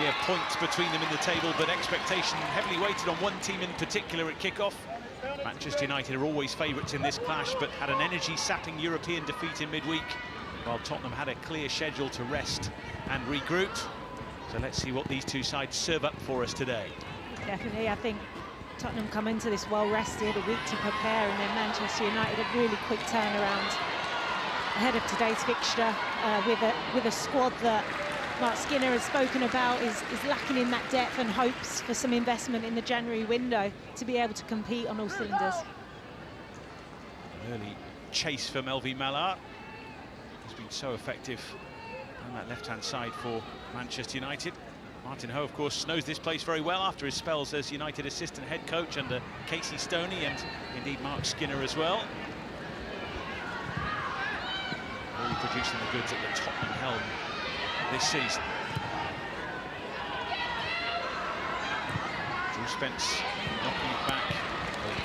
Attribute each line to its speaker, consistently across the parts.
Speaker 1: clear points between them in the table, but expectation heavily weighted on one team in particular at kick-off. Manchester United are always favourites in this clash, but had an energy-sapping European defeat in midweek, while Tottenham had a clear schedule to rest and regroup. So let's see what these two sides serve up for us today.
Speaker 2: Definitely, I think Tottenham come into this well-rested, a week to prepare, and then Manchester United a really quick turnaround ahead of today's fixture with a squad that Mark Skinner has spoken about is lacking in that depth and hopes for some investment in the January window to be able to compete on all cylinders.
Speaker 1: Early chase for Melvin Mallard. He's been so effective on that left-hand side for Manchester United. Martin Ho, of course, knows this place very well after his spells as United assistant head coach under Casey Stoney and indeed Mark Skinner as well. Really producing the goods at the Tottenham helm this season. Drew Spence knocking it back.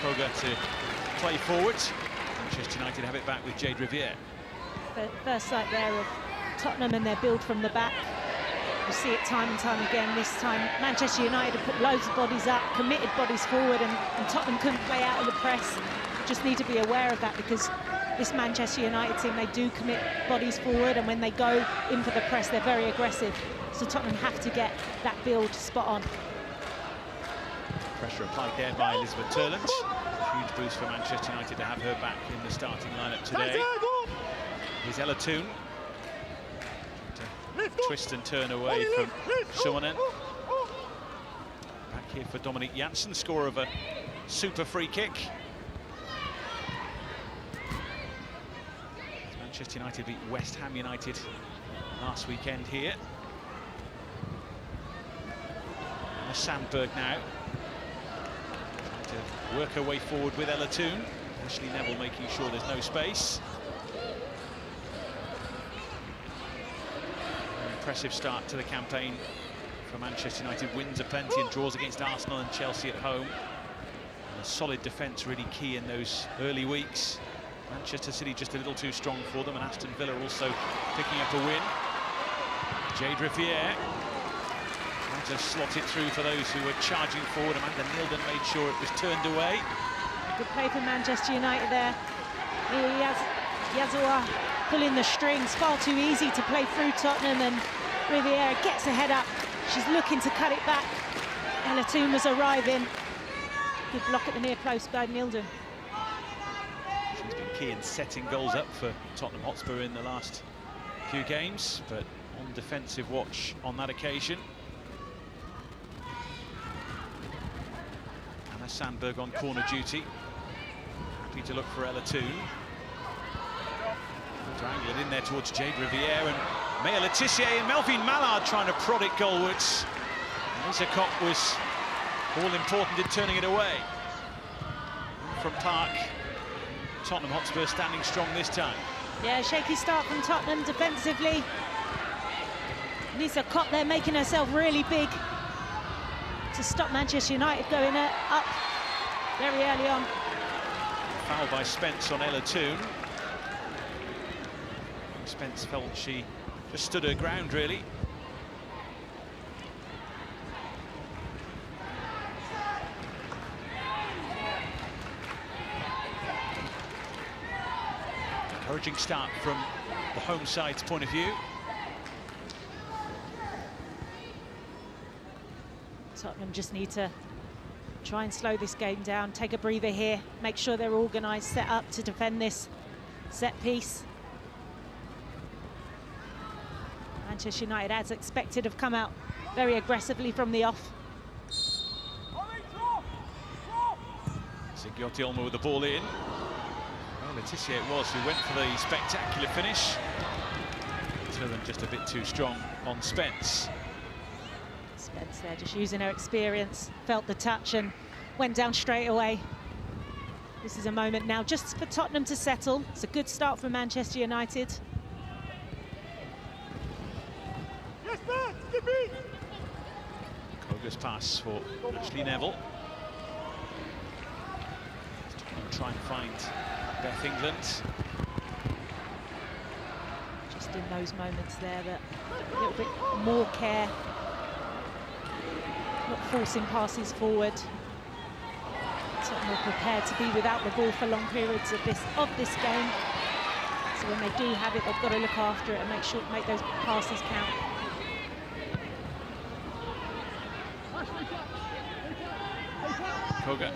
Speaker 1: Kroger to play forward. Manchester United have it back with Jade Riviere.
Speaker 2: The first sight there of Tottenham and their build from the back. You see it time and time again. This time Manchester United have put loads of bodies up, committed bodies forward, and Tottenham couldn't play out of the press. Just need to be aware of that, because this Manchester United team, they do commit bodies forward, and when they go in for the press, they're very aggressive. So Tottenham have to get that build spot on.
Speaker 1: Pressure applied there by Elizabeth Turland. Huge boost for Manchester United to have her back in the starting lineup today. Here's Ella Toon. Twist and turn away from Suonen. Back here for Dominique Janssen, scorer of a super free kick. Manchester United beat West Ham United last weekend here. And Sandberg now trying to work her way forward with Ella Toon. Ashley Neville making sure there's no space. Impressive start to the campaign for Manchester United. Wins aplenty and draws against Arsenal and Chelsea at home. And a solid defence really key in those early weeks. Manchester City just a little too strong for them, and Aston Villa also picking up a win. Jade Riviere trying to slot it through for those who were charging forward. Amanda Nilden made sure it was turned away.
Speaker 2: Good play for Manchester United there. Yazawa pulling the strings, far too easy to play through Tottenham, and Riviere gets a head up. She's looking to cut it back. Ella Toon was arriving. Good block at the near post by Nilden.
Speaker 1: She's been key in setting goals up for Tottenham Hotspur in the last few games, but on defensive watch on that occasion. Anna Sandberg on corner duty. Happy to look for Ella Toon. To angle it in there towards Jade Riviere, and Maya Letitia and Melvin Mallard trying to prod it goalwards. Lisa Kopp was all important in turning it away. From Park, Tottenham Hotspur standing strong this time.
Speaker 2: Yeah, shaky start from Tottenham defensively. Lisa Kopp there making herself really big to stop Manchester United going up very early on.
Speaker 1: Foul by Spence on Ella Toon. Spence felt she just stood her ground, really. Encouraging start from the home side's point of view.
Speaker 2: Tottenham just need to try and slow this game down, take a breather here, make sure they're organised, set up to defend this set piece. Manchester United, as expected, have come out very aggressively from the off.
Speaker 1: Sigiotti Olmo with the ball in. Well, Letitia it was who went for the spectacular finish. Turland just a bit too strong on Spence.
Speaker 2: Spence there just using her experience, felt the touch and went down straight away. This is a moment now just for Tottenham to settle. It's a good start for Manchester United.
Speaker 1: Koga's pass for Ashley Neville. Try and find Beth England.
Speaker 2: Just in those moments there that a little bit more care not forcing passes forward. Tottenham are prepared to be without the ball for long periods of this game. So when they do have it, they've got to look after it and make those passes count.
Speaker 1: Koga.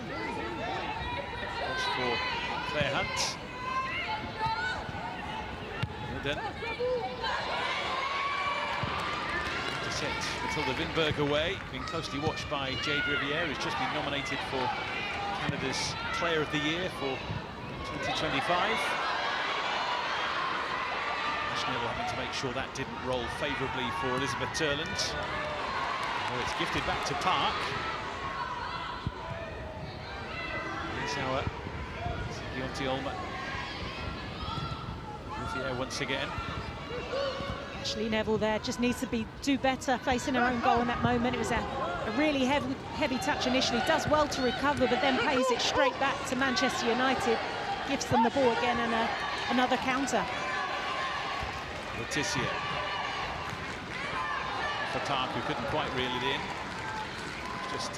Speaker 1: Cross for Claire Hunt. Then to set Matilda Vinberg away, being closely watched by Jade Riviere, who's just been nominated for Canada's Player of the Year for 2025. Neville having to make sure that didn't roll favourably for Elizabeth Turland. Oh, it's gifted back to Park. Here's our Deontay Olmer. Riviere once again.
Speaker 2: Ashley Neville there just needs to do better facing her own goal in that moment. It was a really heavy touch initially. Does well to recover, but then plays it straight back to Manchester United. Gives them the ball again and another counter.
Speaker 1: Letitia for Park, who couldn't quite reel it in. Just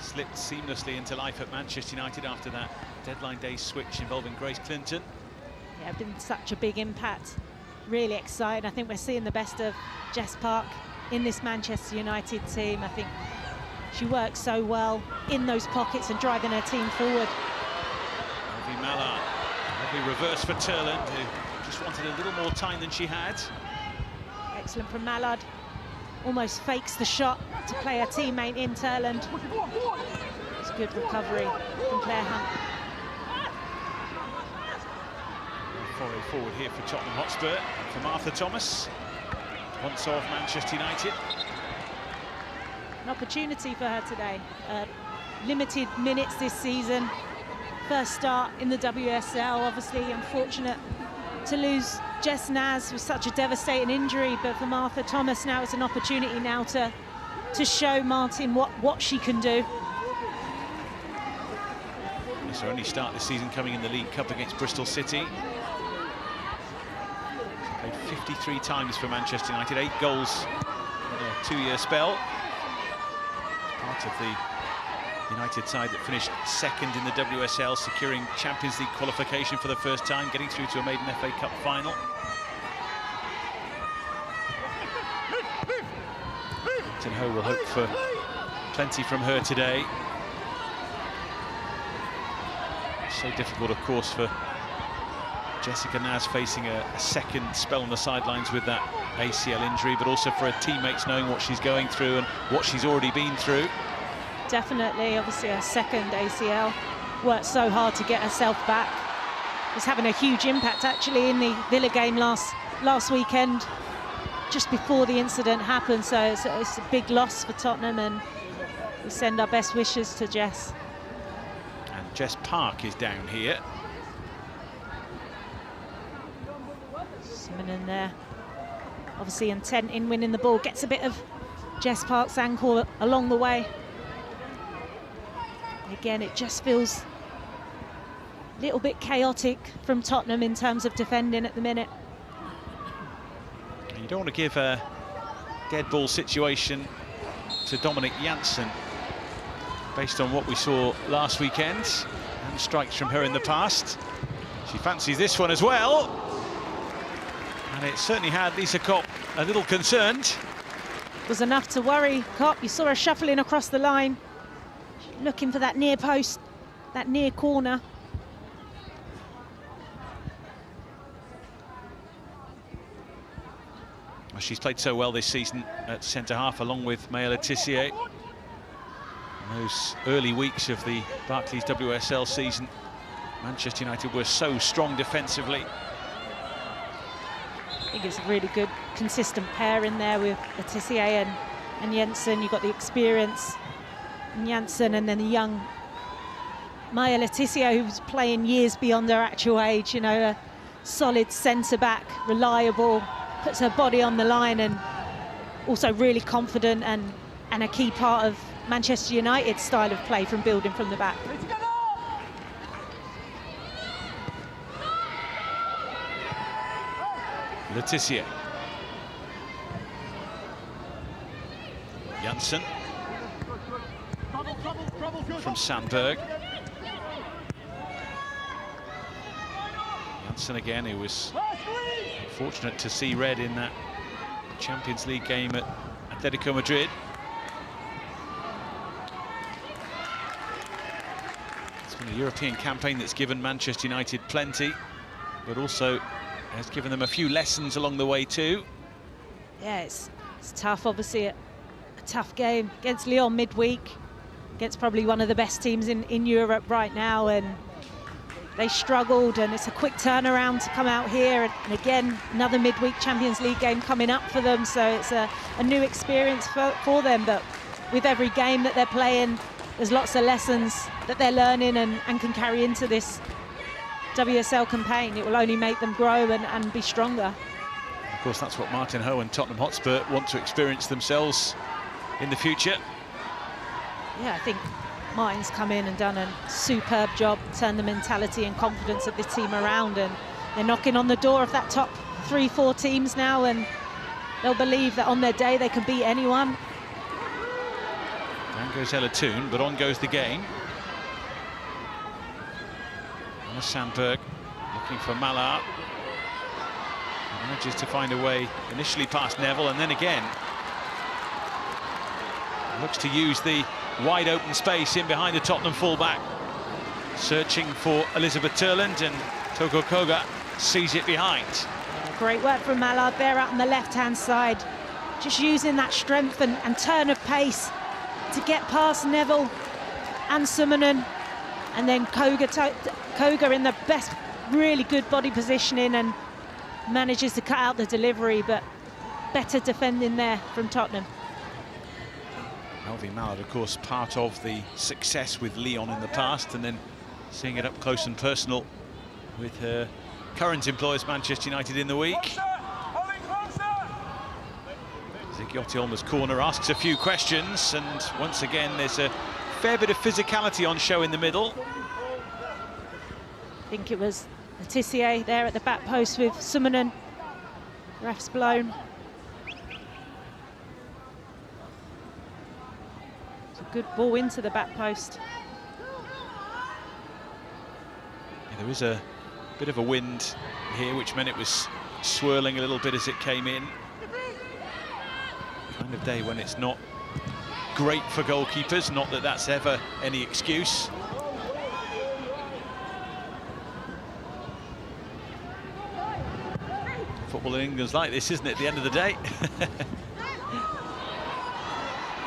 Speaker 1: slipped seamlessly into life at Manchester United after that deadline day switch involving Grace Clinton.
Speaker 2: Yeah, been such a big impact. Really excited. I think we're seeing the best of Jess Park in this Manchester United team. I think she works so well in those pockets and driving her team forward.
Speaker 1: Elvie Mallard, lovely reverse for Turland, who just wanted a little more time than she had.
Speaker 2: Excellent from Mallard. Almost fakes the shot to play her teammate in Turland. It's a good recovery from Claire Hunt.
Speaker 1: Foray forward here for Tottenham Hotspur, for Martha Thomas, once of Manchester United.
Speaker 2: An opportunity for her today. Limited minutes this season. First start in the WSL, obviously unfortunate to lose Jess Naz with such a devastating injury, but for Martha Thomas now it's an opportunity now to show Martin what she can do.
Speaker 1: It's her only start this season coming in the League Cup against Bristol City. Played 53 times for Manchester United, 8 goals in a 2-year spell. Part of the United side that finished second in the WSL, securing Champions League qualification for the first time, getting through to a maiden FA Cup final. Captain Ho will hope for plenty from her today. So difficult, of course, for Jessica Naz facing a second spell on the sidelines with that ACL injury, but also for her teammates knowing what she's going through and what she's already been through.
Speaker 2: Definitely, obviously her second ACL. Worked so hard to get herself back. Was having a huge impact actually in the Villa game last weekend, just before the incident happened. So it's a big loss for Tottenham, and we send our best wishes to Jess.
Speaker 1: And Jess Park is down here.
Speaker 2: Simonon there, obviously intent in winning the ball. Gets a bit of Jess Park's ankle along the way. Again, it just feels a little bit chaotic from Tottenham in terms of defending at the minute.
Speaker 1: You don't want to give a dead ball situation to Dominic Janssen based on what we saw last weekend and strikes from her in the past. She fancies this one as well, and it certainly had Lisa Kopp a little concerned.
Speaker 2: It was enough to worry Kopp. You saw her shuffling across the line, looking for that near post, that near corner.
Speaker 1: Well, she's played so well this season at centre-half, along with Maya Letitia. In those early weeks of the Barclays WSL season, Manchester United were so strong defensively.
Speaker 2: I think it's a really good, consistent pair in there with Letitia and Jensen. You've got the experience in Janssen, and then the young Maya Letitia, who's playing years beyond her actual age. You know, a solid centre-back, reliable, puts her body on the line, and also really confident and a key part of Manchester United's style of play from building from the back.
Speaker 1: Letitia. Janssen. from Sandberg. Janssen again, who was fortunate to see red in that Champions League game at Atletico Madrid. It's been a European campaign that's given Manchester United plenty, but also has given them a few lessons along the way too.
Speaker 2: Yeah, it's tough, obviously a tough game against Lyon midweek, against probably one of the best teams in Europe right now, and they struggled, and it's a quick turnaround to come out here, and again another midweek Champions League game coming up for them, so it's a new experience for them. But with every game that they're playing, there's lots of lessons that they're learning and can carry into this WSL campaign. It will only make them grow and be stronger.
Speaker 1: Of course, that's what Martin Ho and Tottenham Hotspur want to experience themselves in the future.
Speaker 2: Yeah, I think Martin's come in and done a superb job, turned the mentality and confidence of this team around, and they're knocking on the door of that top 3-4 teams now, and they'll believe that on their day they can beat anyone.
Speaker 1: Down goes Ella Toon, but on goes the game. Anna Sandberg looking for Mallard. Manages to find a way initially past Neville, and then again looks to use the wide open space in behind the Tottenham fullback, searching for Elizabeth Turland, and Togo Koga sees it behind.
Speaker 2: Great work from Mallard there out on the left-hand side, just using that strength and turn of pace to get past Neville and Summonen, and then Koga in the best, really good body positioning, and manages to cut out the delivery, but better defending there from Tottenham.
Speaker 1: Elvie Mallard, of course, part of the success with Lyon in the past, and then seeing it up close and personal with her current employers, Manchester United, in the week. Zigiotti Olmer's corner asks a few questions, and once again there's a fair bit of physicality on show in the middle.
Speaker 2: I think it was Letitia there at the back post with Summonen. Ref's blown. It's a good ball into the back post.
Speaker 1: Yeah, there was a bit of a wind here, which meant it was swirling a little bit as it came in. Kind of day when it's not great for goalkeepers, not that that's ever any excuse. Football in England's like this, isn't it, at the end of the day?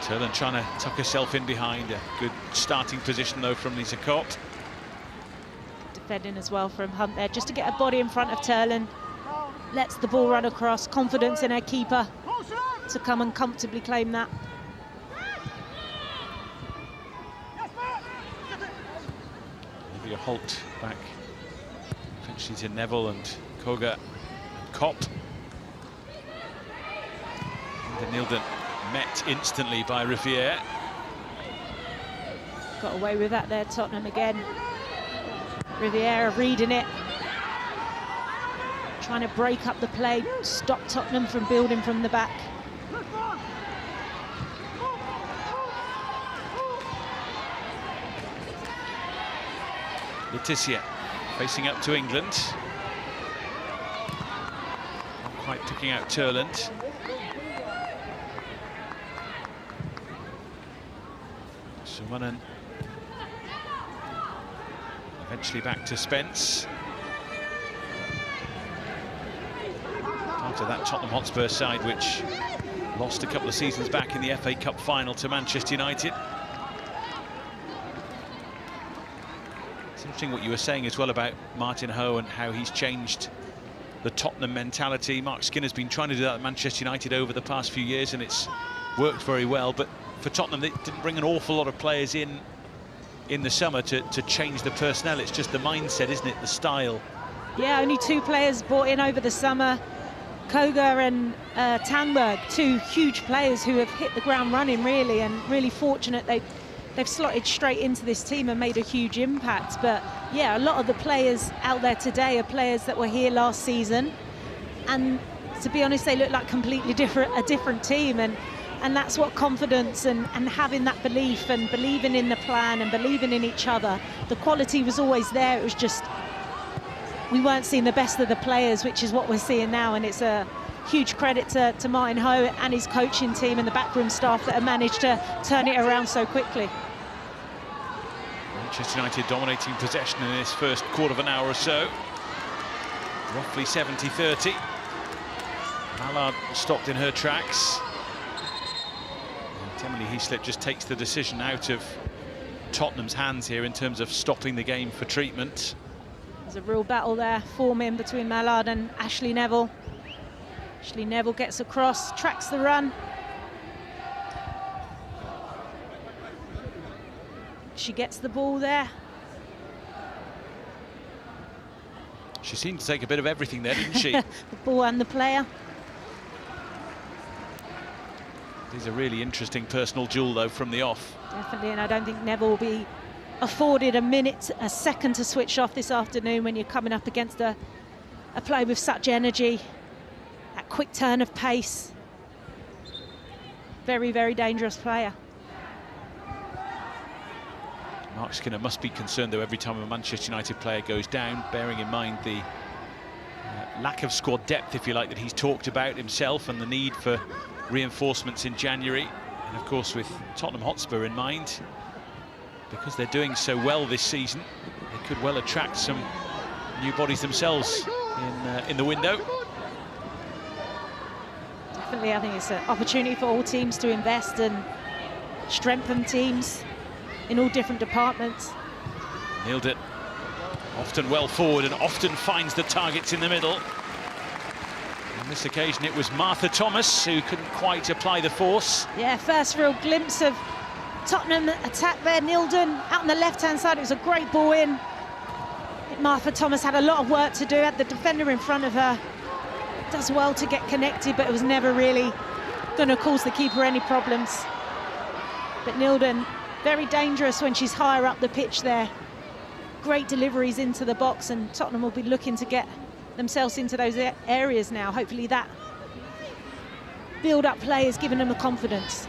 Speaker 1: Turland trying to tuck herself in behind. A good starting position, though, from Lisa Kopp.
Speaker 2: Defending as well from Hunt there, just to get a body in front of Turland. Lets the ball run across, confidence in her keeper to come and comfortably claim that.
Speaker 1: Olivia Holt back eventually to Neville and Koga. Kopp. And Nilden met instantly by Riviere.
Speaker 2: Got away with that there, Tottenham again. Riviere reading it. Trying to break up the play, stop Tottenham from building from the back.
Speaker 1: Letitia facing up to England. Quite picking out Turland. Summonen. Eventually back to Spence. Part of that Tottenham Hotspur side which lost a couple of seasons back in the FA Cup final to Manchester United. It's interesting what you were saying as well about Martin Ho and how he's changed the Tottenham mentality. Mark Skinner's been trying to do that at Manchester United over the past few years, and it's worked very well. But for Tottenham, they didn't bring an awful lot of players in the summer to change the personnel. It's just the mindset, isn't it? The style.
Speaker 2: Yeah, only 2 players brought in over the summer. Koga and Tandberg, 2 huge players who have hit the ground running, really, and really fortunate they've slotted straight into this team and made a huge impact. But yeah, a lot of the players out there today are players that were here last season, and to be honest, they look like completely a different team. And And that's what confidence and having that belief and believing in the plan and believing in each other. The quality was always there. It was just we weren't seeing the best of the players, which is what we're seeing now. And it's a huge credit to Martin Ho and his coaching team and the backroom staff that have managed to turn it around so quickly.
Speaker 1: Manchester United dominating possession in this first quarter of an hour or so. Roughly 70-30. Mallard stopped in her tracks. And Emily Heaslip just takes the decision out of Tottenham's hands here in terms of stopping the game for treatment.
Speaker 2: There's a real battle there forming between Mallard and Ashley Neville. Ashley Neville gets across, tracks the run. She gets the ball there.
Speaker 1: She seemed to take a bit of everything there, didn't she?
Speaker 2: The ball and the player.
Speaker 1: It is a really interesting personal duel, though, from the off.
Speaker 2: Definitely, and I don't think Neville will be afforded a second to switch off this afternoon when you're coming up against a play with such energy, that quick turn of pace. Very, very dangerous player.
Speaker 1: Mark Skinner must be concerned, though, every time a Manchester United player goes down, bearing in mind the lack of squad depth, if you like, that he's talked about himself and the need for reinforcements in January. And, of course, with Tottenham Hotspur in mind, because they're doing so well this season, they could well attract some new bodies themselves in the window.
Speaker 2: Definitely, I think it's an opportunity for all teams to invest and strengthen teams in all different departments.
Speaker 1: Nailed it. Often well forward and often finds the targets in the middle. On this occasion it was Martha Thomas who couldn't quite apply the force.
Speaker 2: Yeah, first real glimpse of Tottenham attack there. Nilden out on the left-hand side. It was a great ball in. Martha Thomas had a lot of work to do, had the defender in front of her. Does well to get connected, but it was never really going to cause the keeper any problems. But Nilden, very dangerous when she's higher up the pitch there. Great deliveries into the box, and Tottenham will be looking to get themselves into those areas now. Hopefully that build-up play has given them the confidence.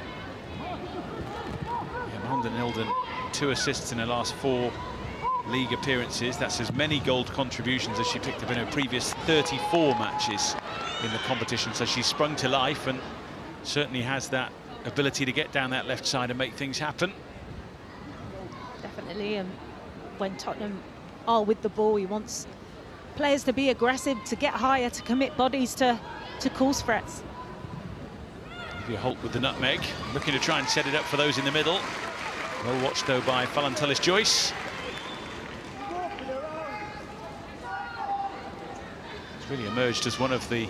Speaker 1: Yeah, Honda Nilden, 2 assists in her last 4 league appearances. That's as many goal contributions as she picked up in her previous 34 matches in the competition. So she's sprung to life and certainly has that ability to get down that left side and make things happen.
Speaker 2: Definitely, and when Tottenham are with the ball, he wants players to be aggressive, to get higher, to commit bodies, to cause threats.
Speaker 1: Olivia Holt with the nutmeg, looking to try and set it up for those in the middle. Well watched though by Fallon Tullis-Joyce. It's really emerged as one of the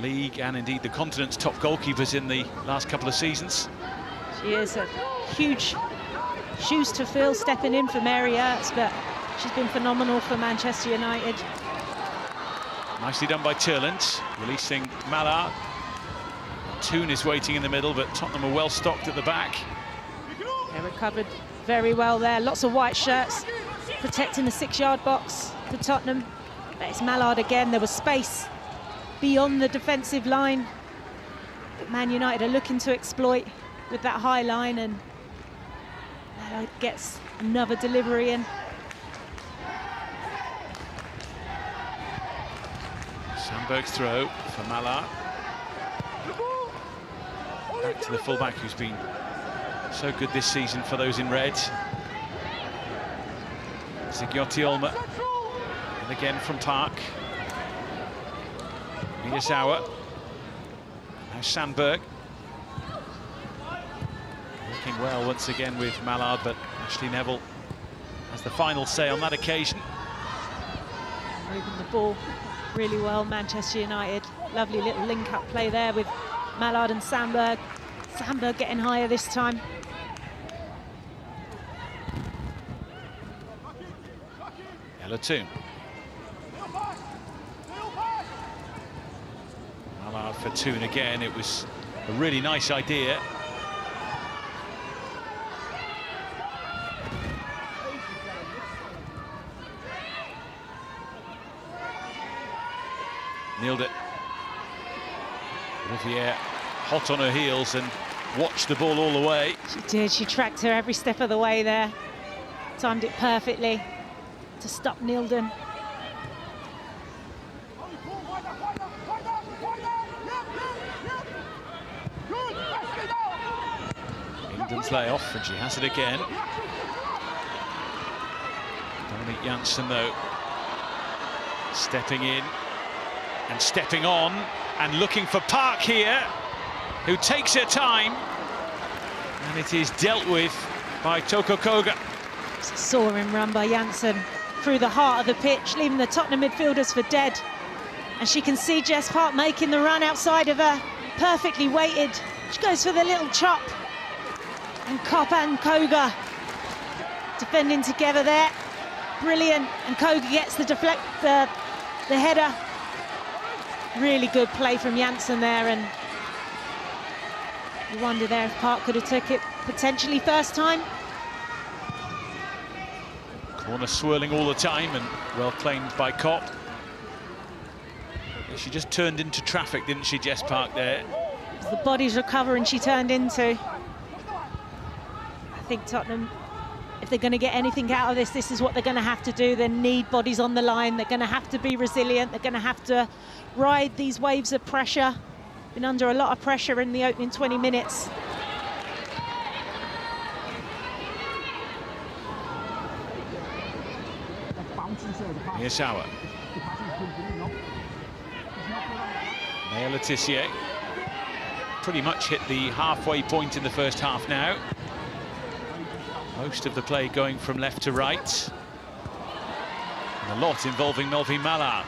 Speaker 1: league and indeed the continent's top goalkeepers in the last couple of seasons.
Speaker 2: She is a huge shoes to fill, stepping in for Mary Ertz, but she's been phenomenal for Manchester United.
Speaker 1: Nicely done by Turland, releasing Mallard. Toon is waiting in the middle, but Tottenham are well stocked at the back.
Speaker 2: They recovered very well there. Lots of white shirts protecting the 6-yard box for Tottenham. But it's Mallard again. There was space beyond the defensive line that Man United are looking to exploit with that high line, and Mallard gets another delivery in.
Speaker 1: Sandberg's throw for Mallard. Back to the fullback who's been so good this season for those in red. Zigiotti Olma. And again from Park. Miyazawa. Now Sandberg. Working well once again with Mallard, but Ashley Neville has the final say on that occasion.
Speaker 2: Moving the ball really well, Manchester United. Lovely little link-up play there with Mallard and Sandberg. Sandberg getting higher this time.
Speaker 1: Ella Toon. Mallard for Toon again. It was a really nice idea. Nailed it. Olivier hot on her heels and watched the ball all the way.
Speaker 2: She did. She tracked her every step of the way there. Timed it perfectly to stop Nilden.
Speaker 1: Nilden's layoff, and she has it again. Dominique Janssen, though, stepping in and stepping on and looking for Park here, who takes her time, and it is dealt with by Toko Koga.
Speaker 2: It's a soaring run by Janssen through the heart of the pitch, leaving the Tottenham midfielders for dead. And she can see Jess Park making the run outside of her, perfectly weighted. She goes for the little chop. And Kopp and Koga defending together there. Brilliant. And Koga gets the header. Really good play from Janssen there, and you wonder there if Park could have took it potentially first time.
Speaker 1: Corner swirling all the time and well claimed by Kopp. She just turned into traffic, didn't she, Jess Park there?
Speaker 2: The body's recovering she turned into. I think Tottenham, if they're going to get anything out of this, this is what they're going to have to do. They need bodies on the line. They're going to have to be resilient. They're going to have to ride these waves of pressure. Been under a lot of pressure in the opening 20 minutes.
Speaker 1: Miyazawa. Maya Letitia pretty much hit the halfway point in the first half now. Most of the play going from left to right. And a lot involving Melvin Mallard.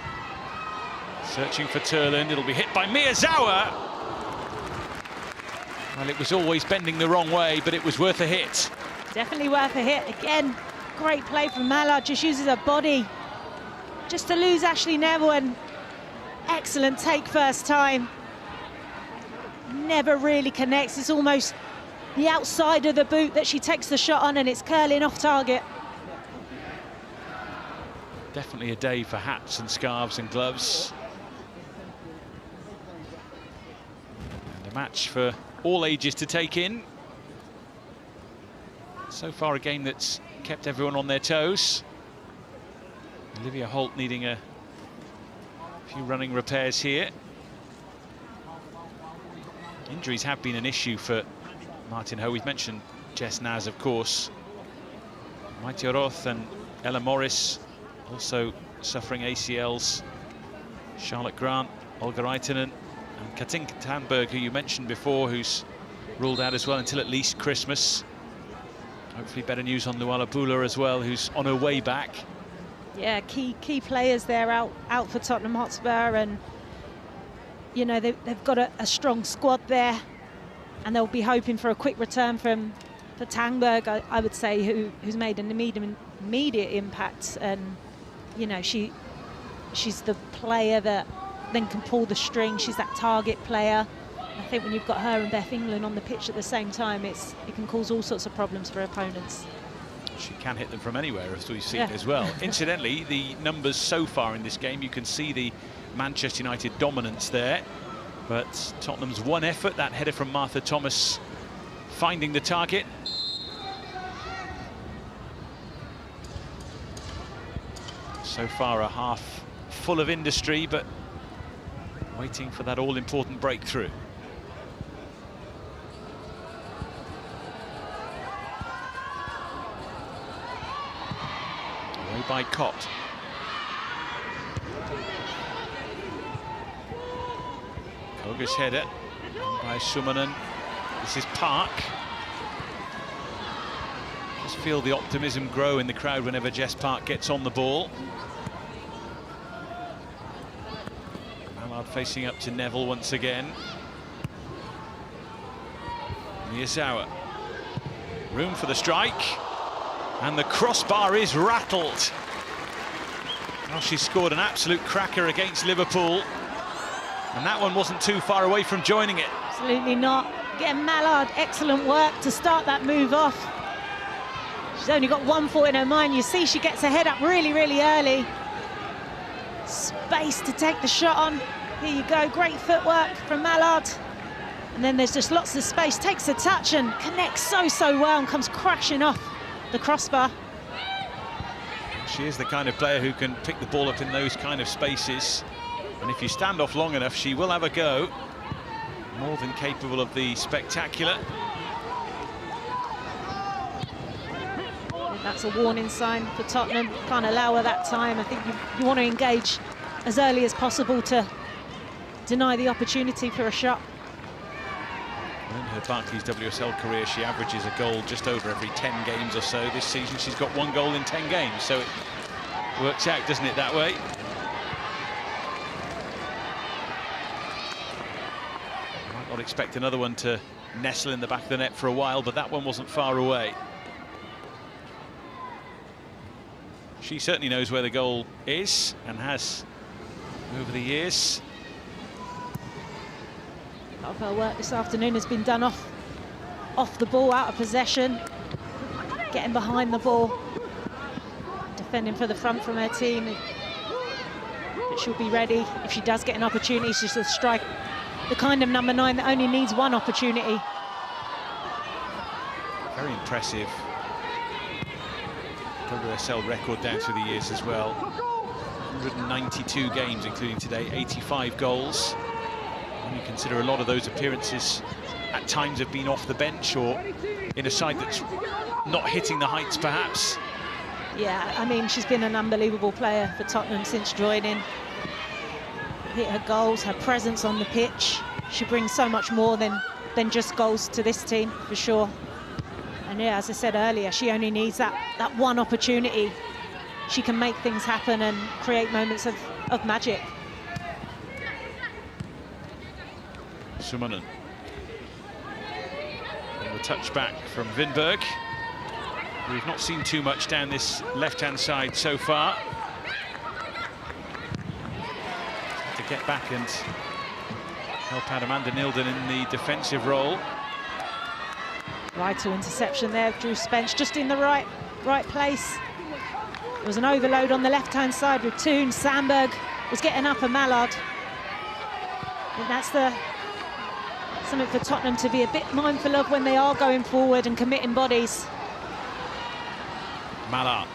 Speaker 1: Searching for Turland, it'll be hit by Miyazawa. Well, it was always bending the wrong way, but it was worth a hit.
Speaker 2: Definitely worth a hit. Again, great play from Mallard, just uses her body just to lose Ashley Neville, and excellent take first time. Never really connects, it's almost the outside of the boot that she takes the shot on, and it's curling off target.
Speaker 1: Definitely a day for hats and scarves and gloves. And a match for all ages to take in. So far a game that's kept everyone on their toes. Olivia Holt needing a few running repairs here. Injuries have been an issue for Martin Ho. We've mentioned Jess Naz, of course. Maite Roth and Ella Morris also suffering ACLs. Charlotte Grant, Olga Raitanen, and Katinka Tandberg, who you mentioned before, who's ruled out as well until at least Christmas. Hopefully better news on Luala Bula as well, who's on her way back.
Speaker 2: Yeah, key players there out for Tottenham Hotspur, and you know they've got a strong squad there, and they'll be hoping for a quick return for Tandberg, I would say, who's made an immediate impact, and you know she's the player that then can pull the string. She's that target player. I think when you've got her and Beth England on the pitch at the same time, it can cause all sorts of problems for opponents.
Speaker 1: She can hit them from anywhere, as we've seen as well. Incidentally, the numbers so far in this game, you can see the Manchester United dominance there. But Tottenham's one effort, that header from Martha Thomas, finding the target. So far a half full of industry, but waiting for that all-important breakthrough. Away by Kopp. Koga's header by Sumanen. This is Park. Just feel the optimism grow in the crowd whenever Jess Park gets on the ball. Mallard facing up to Neville once again. Miyazawa. Room for the strike. And the crossbar is rattled. Well, she scored an absolute cracker against Liverpool. And that one wasn't too far away from joining it.
Speaker 2: Absolutely not. Again, Mallard, excellent work to start that move off. She's only got one foot in her mind. You see she gets her head up really, really early. Space to take the shot on. Here you go, great footwork from Mallard. And then there's just lots of space, takes a touch and connects so well and comes crashing off the crossbar.
Speaker 1: She is the kind of player who can pick the ball up in those kind of spaces. And if you stand off long enough, she will have a go. More than capable of the spectacular.
Speaker 2: And that's a warning sign for Tottenham. Can't allow her that time. I think you want to engage as early as possible to deny the opportunity for a shot.
Speaker 1: In her Barclays WSL career, she averages a goal just over every 10 games or so. This season, she's got 1 goal in 10 games, so it works out, doesn't it, that way? Might not expect another one to nestle in the back of the net for a while, but that one wasn't far away. She certainly knows where the goal is and has over the years.
Speaker 2: A lot of her work this afternoon has been done off the ball, out of possession, getting behind the ball, defending for the front from her team. But she'll be ready if she does get an opportunity. She's to strike the kind of number 9 that only needs 1 opportunity.
Speaker 1: Very impressive WSL record down through the years as well. 192 games, including today, 85 goals. When you consider a lot of those appearances at times have been off the bench or in a side that's not hitting the heights, perhaps.
Speaker 2: Yeah, I mean, she's been an unbelievable player for Tottenham since joining. Hit her goals, her presence on the pitch. She brings so much more than just goals to this team, for sure. And yeah, as I said earlier, she only needs that 1 opportunity. She can make things happen and create moments of magic.
Speaker 1: Summanen. And the touchback from Vinberg. We've not seen too much down this left-hand side so far. To get back and help out Amanda Nilden in the defensive role.
Speaker 2: Vital interception there, Drew Spence, just in the right place. There was an overload on the left-hand side with Toon. Sandberg was getting up a Mallard. And that's something for Tottenham to be a bit mindful of when they are going forward and committing bodies.
Speaker 1: Mallard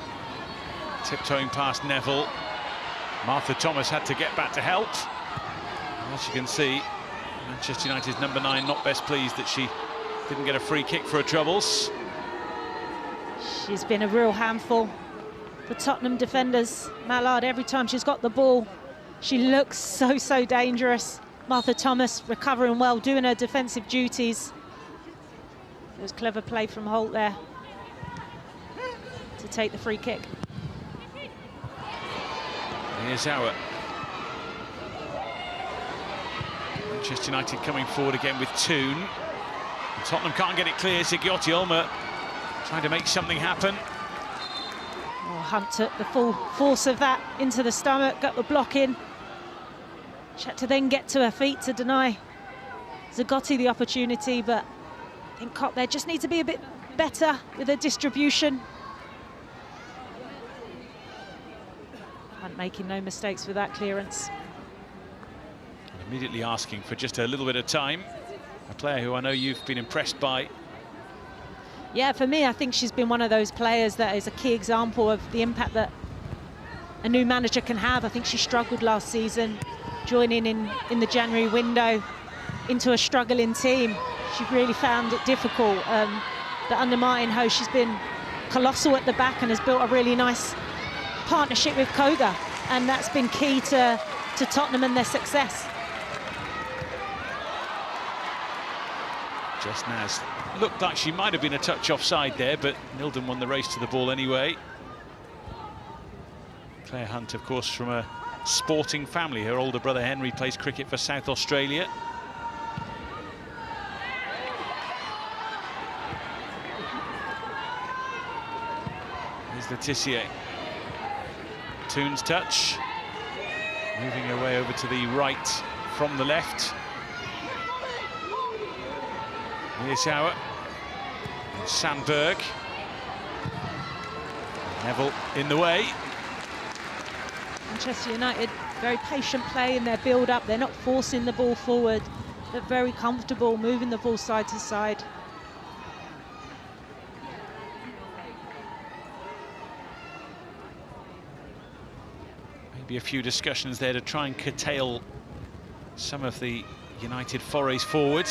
Speaker 1: tiptoeing past Neville. Martha Thomas had to get back to help. As you can see, Manchester United's number 9 not best pleased that she didn't get a free kick for her troubles.
Speaker 2: She's been a real handful for Tottenham defenders. Mallard, every time she's got the ball, she looks so dangerous. Martha Thomas recovering well, doing her defensive duties. It was clever play from Holt there to take the free kick.
Speaker 1: Here's Auer. Manchester United coming forward again with Toon. Tottenham can't get it clear. Zigiotti Ulmer trying to make something happen.
Speaker 2: Oh, Hunt took the full force of that into the stomach, got the block in. She had to then get to her feet to deny Zigiotti the opportunity, but I think Kopp there just needs to be a bit better with her distribution. Hunt making no mistakes with that clearance.
Speaker 1: And immediately asking for just a little bit of time. A player who I know you've been impressed by.
Speaker 2: Yeah, for me, I think she's been one of those players that is a key example of the impact that a new manager can have. I think she struggled last season, joining in the January window into a struggling team. She really found it difficult. But under Martin Ho, she's been colossal at the back and has built a really nice partnership with Koga, and that's been key to Tottenham and their success.
Speaker 1: Just now, looked like she might have been a touch offside there, but Nilden won the race to the ball anyway. Claire Hunt, of course, from a sporting family. Her older brother Henry plays cricket for South Australia. Here's Letitia. Toon's touch. Moving her way over to the right from the left. Here's Auer. And Sandberg. Neville in the way.
Speaker 2: Manchester United, very patient play in their build-up. They're not forcing the ball forward. but very comfortable, moving the ball side to side.
Speaker 1: Maybe a few discussions there to try and curtail some of the United forays forward.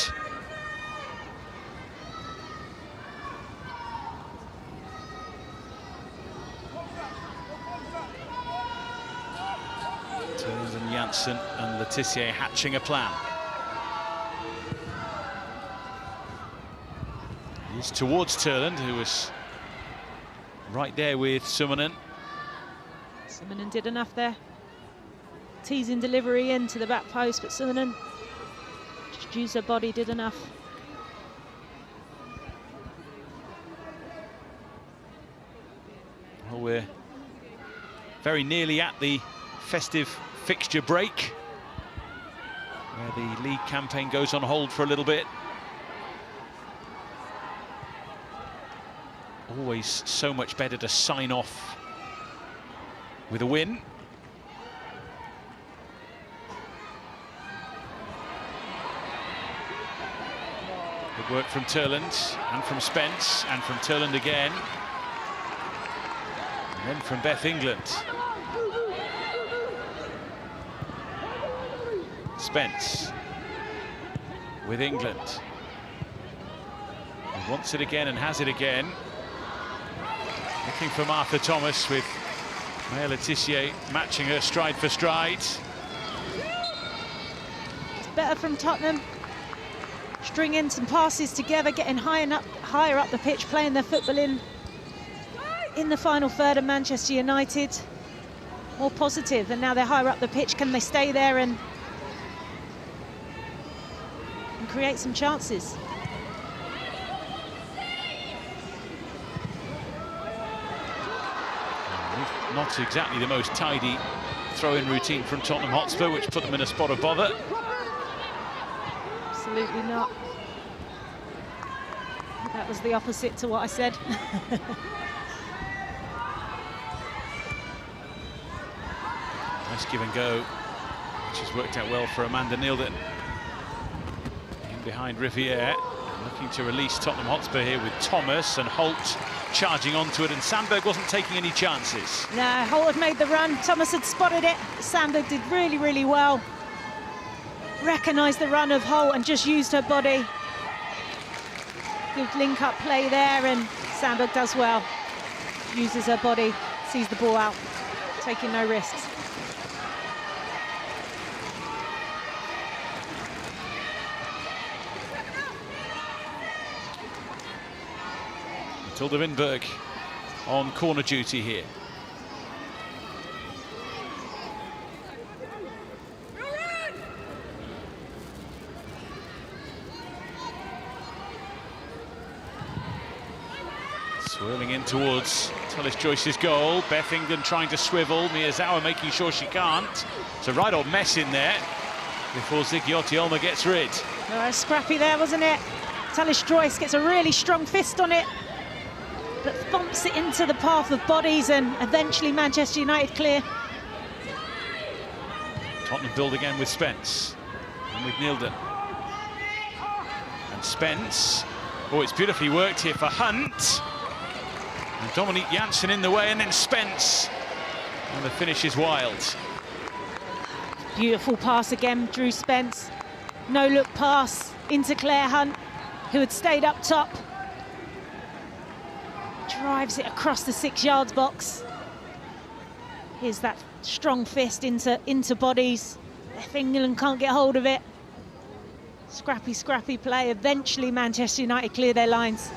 Speaker 1: Turns and Janssen and Letitia hatching a plan. He's towards Turland, who was right there with Summonen.
Speaker 2: Summonen did enough there. Teasing delivery into the back post, but Summonen just used her body, did enough.
Speaker 1: Well, we're very nearly at the festive fixture break, where the league campaign goes on hold for a little bit. Always so much better to sign off with a win. Good work from Turland and from Spence and from Turland again. And then from Beth England. Spence with England. He wants it again and has it again. Looking for Martha Thomas with Maya Letitia matching her stride for stride.
Speaker 2: It's better from Tottenham. Stringing some passes together, getting higher up the pitch, playing their football in the final third of Manchester United. More positive, and now they're higher up the pitch. Can they stay there and create some chances?
Speaker 1: Not exactly the most tidy throw-in routine from Tottenham Hotspur, which put them in a spot of bother.
Speaker 2: Absolutely not. That was the opposite to what I said.
Speaker 1: Nice give and go, which has worked out well for Amanda Nilden. In behind Riviere, looking to release Tottenham Hotspur here with Thomas and Holt charging onto it, and Sandberg wasn't taking any chances.
Speaker 2: No, Holt had made the run. Thomas had spotted it. Sandberg did really, really well. Recognised the run of Holt and just used her body. Good link-up play there, and Sandberg does well. Uses her body, sees the ball out, taking no risks.
Speaker 1: Matilda Winberg on corner duty here. Swirling in towards Tullis Joyce's goal. Beth England trying to swivel. Miyazawa making sure she can't. It's a right old mess in there before Zigiotti Olma gets rid.
Speaker 2: Scrappy there, wasn't it? Tullis Joyce gets a really strong fist on it, but thumps it into the path of bodies, and eventually Manchester United clear.
Speaker 1: Tottenham build again with Spence and with Nilden. And Spence. Oh, it's beautifully worked here for Hunt. And Dominique Janssen in the way, and then Spence. And the finish is wild.
Speaker 2: Beautiful pass again, Drew Spence. No-look pass into Claire Hunt, who had stayed up top. Drives it across the 6 yards box. Here's that strong fist into bodies. Beth England can't get hold of it. Scrappy play. Eventually Manchester United clear their lines.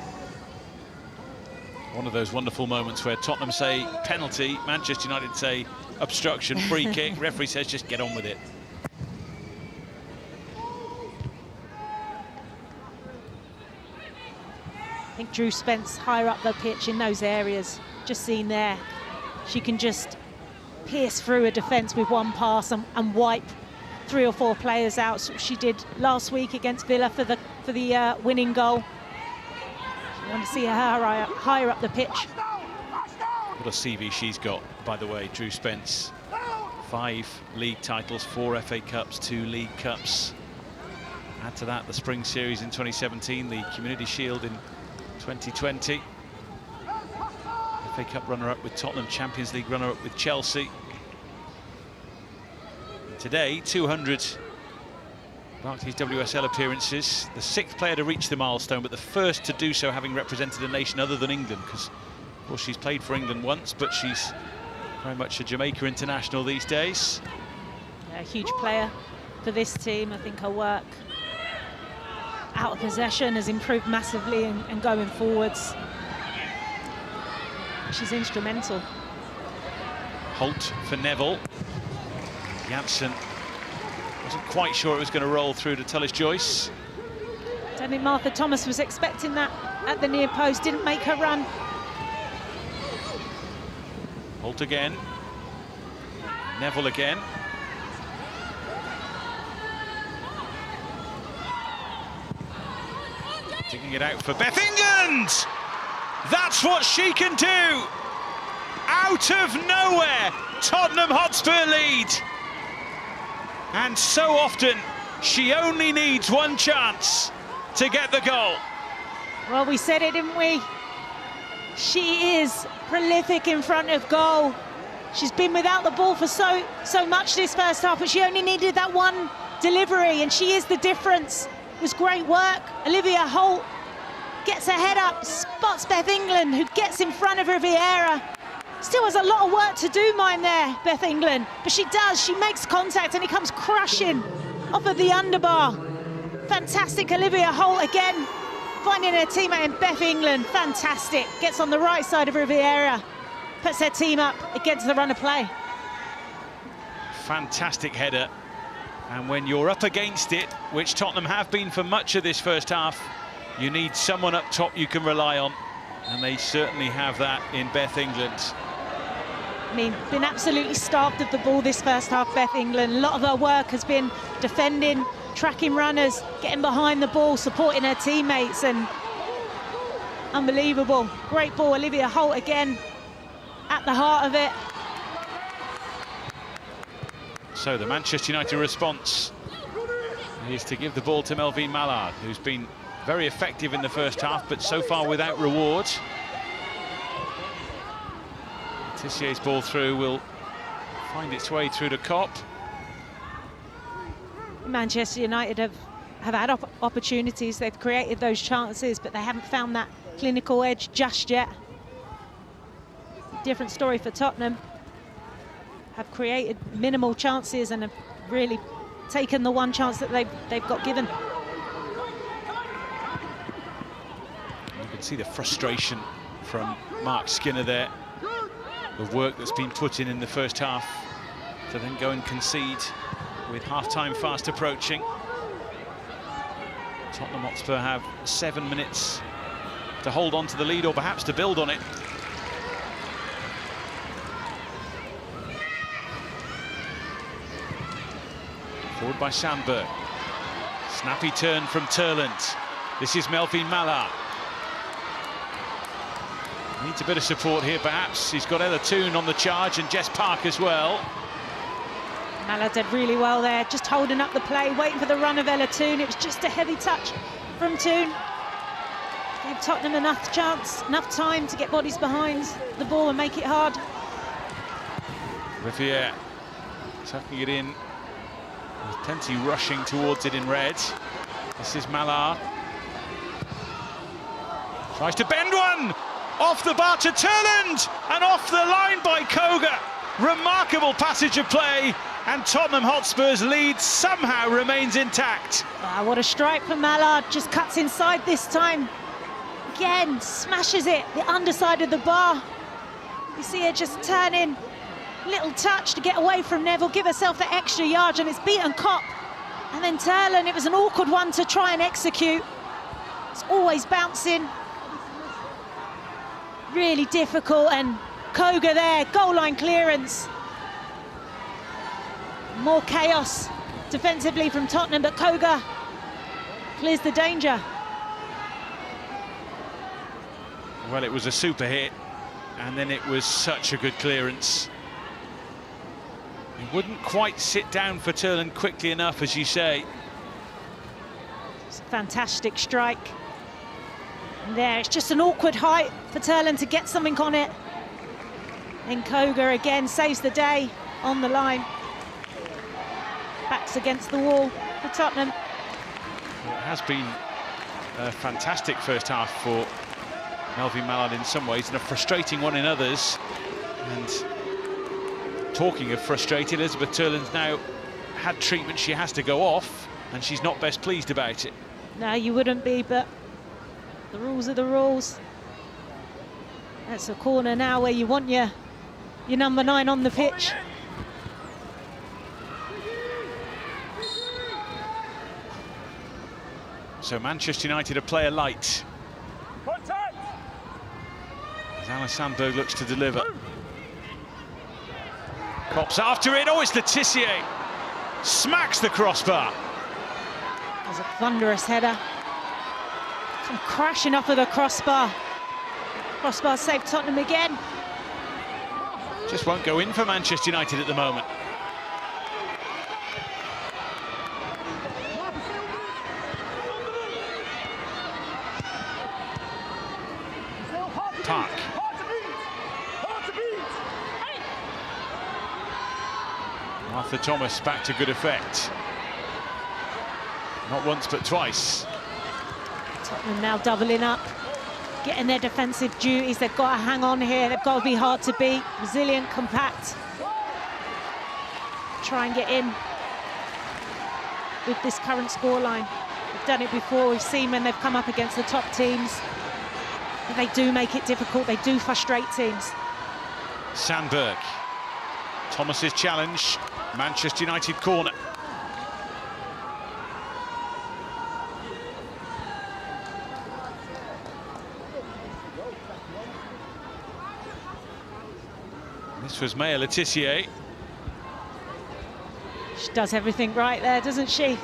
Speaker 1: One of those wonderful moments where Tottenham say penalty, Manchester United say obstruction, free kick. Referee says just get on with it.
Speaker 2: I think Drew Spence higher up the pitch in those areas. Just seen there, she can just pierce through a defence with one pass and wipe 3 or 4 players out. So she did last week against Villa for the winning goal. You want to see her higher up the pitch.
Speaker 1: What a CV she's got, by the way, Drew Spence. 5 league titles, 4 FA Cups, 2 League Cups, Add to that the Spring Series in 2017, the Community Shield in 2020. FA Cup runner-up with Tottenham, Champions League runner-up with Chelsea. Today, 200 Barclays WSL appearances. The 6th player to reach the milestone, but the first to do so having represented a nation other than England, because, of course, she's played for England once, but she's very much a Jamaica international these days.
Speaker 2: Yeah, a huge player for this team. I think her work out of possession has improved massively and going forwards. She's instrumental.
Speaker 1: Holt for Neville. Janssen wasn't quite sure it was going to roll through to Tullis-Joyce.
Speaker 2: I don't think Martha Thomas was expecting that at the near post, didn't make her run.
Speaker 1: Holt again. Neville again. Digging it out for Beth England! That's what she can do! Out of nowhere, Tottenham Hotspur lead. And so often, she only needs one chance to get the goal.
Speaker 2: Well, we said it, didn't we? She is prolific in front of goal. She's been without the ball for so much this first half, but she only needed that one delivery, and she is the difference. It was great work. Olivia Holt gets her head up, spots Beth England, who gets in front of her Vieira. Still has a lot of work to do, mind there, Beth England, but she does. She makes contact and it comes crashing off of the underbar. Fantastic, Olivia Holt again, finding her teammate in Beth England. Fantastic, gets on the right side of Riviera, puts her team up against the run of play.
Speaker 1: Fantastic header, and when you're up against it, which Tottenham have been for much of this first half, you need someone up top you can rely on, and they certainly have that in Beth England.
Speaker 2: I mean, been absolutely starved of the ball this first half, Beth England. A lot of her work has been defending, tracking runners, getting behind the ball, supporting her teammates, and unbelievable. Great ball, Olivia Holt again at the heart of it.
Speaker 1: So the Manchester United response is to give the ball to Melvine Mallard, who's been very effective in the first half, but so far without reward. Tissier's ball through will find its way through to Kopp.
Speaker 2: Manchester United have had opportunities, they've created those chances, but they haven't found that clinical edge just yet. Different story for Tottenham. Have created minimal chances and have really taken the one chance that they've got given.
Speaker 1: You can see the frustration from Mark Skinner there. The work that's been put in the first half to then go and concede with half-time fast approaching. Tottenham Hotspur have 7 minutes to hold on to the lead, or perhaps to build on it. Forward by Sandberg. Snappy turn from Turland. This is Melvine Mallard. Needs a bit of support here, perhaps. He's got Ella Toone on the charge and Jess Park as well.
Speaker 2: Mallard did really well there, just holding up the play, waiting for the run of Ella Toone. It was just a heavy touch from Toone. Gave Tottenham enough chance, enough time to get bodies behind the ball and make it hard.
Speaker 1: Riviere tucking it in. There's plenty rushing towards it in red. This is Mallard. Tries to bend one! Off the bar to Turland, and off the line by Koga. Remarkable passage of play, and Tottenham Hotspur's lead somehow remains intact.
Speaker 2: What a strike from Mallard, just cuts inside this time. Again, smashes it, the underside of the bar. You see her just turn in, little touch to get away from Neville, give herself the extra yard, and it's beaten Kopp. And then Turland, it was an awkward one to try and execute. It's always bouncing. Really difficult, and Koga there, goal line clearance. More chaos defensively from Tottenham, but Koga clears the danger.
Speaker 1: Well, it was a super hit, and then it was such a good clearance. He wouldn't quite sit down for Turland quickly enough, as you say.
Speaker 2: fantastic strike. And there, it's just an awkward height for Turland to get something on it. And Koga again saves the day on the line. Backs against the wall for Tottenham.
Speaker 1: Well, it has been a fantastic first half for Melvin Mallard in some ways, and a frustrating one in others. And talking of frustrated, Elizabeth Turland's now had treatment. She has to go off, and she's not best pleased about it.
Speaker 2: No, you wouldn't be, but the rules are the rules. That's a corner now where you want your number 9 on the pitch.
Speaker 1: So Manchester United a player light. As Alice Sandberg looks to deliver. Cops after it. Oh, it's Letitia. Smacks the crossbar.
Speaker 2: There's a thunderous header. Come crashing off of the crossbar. Crossbar saved Tottenham again.
Speaker 1: Just won't go in for Manchester United at the moment. Park. Martha Thomas back to good effect. Not once but twice.
Speaker 2: Tottenham now doubling up, getting their defensive duties. They've got to hang on here. They've got to be hard to beat. Resilient, compact. Try and get in with this current scoreline. We've done it before. We've seen when they've come up against the top teams. They do make it difficult. They do frustrate teams.
Speaker 1: Sandberg. Thomas's challenge. Manchester United corner. This was Maya Letitia.
Speaker 2: She does everything right there, doesn't she?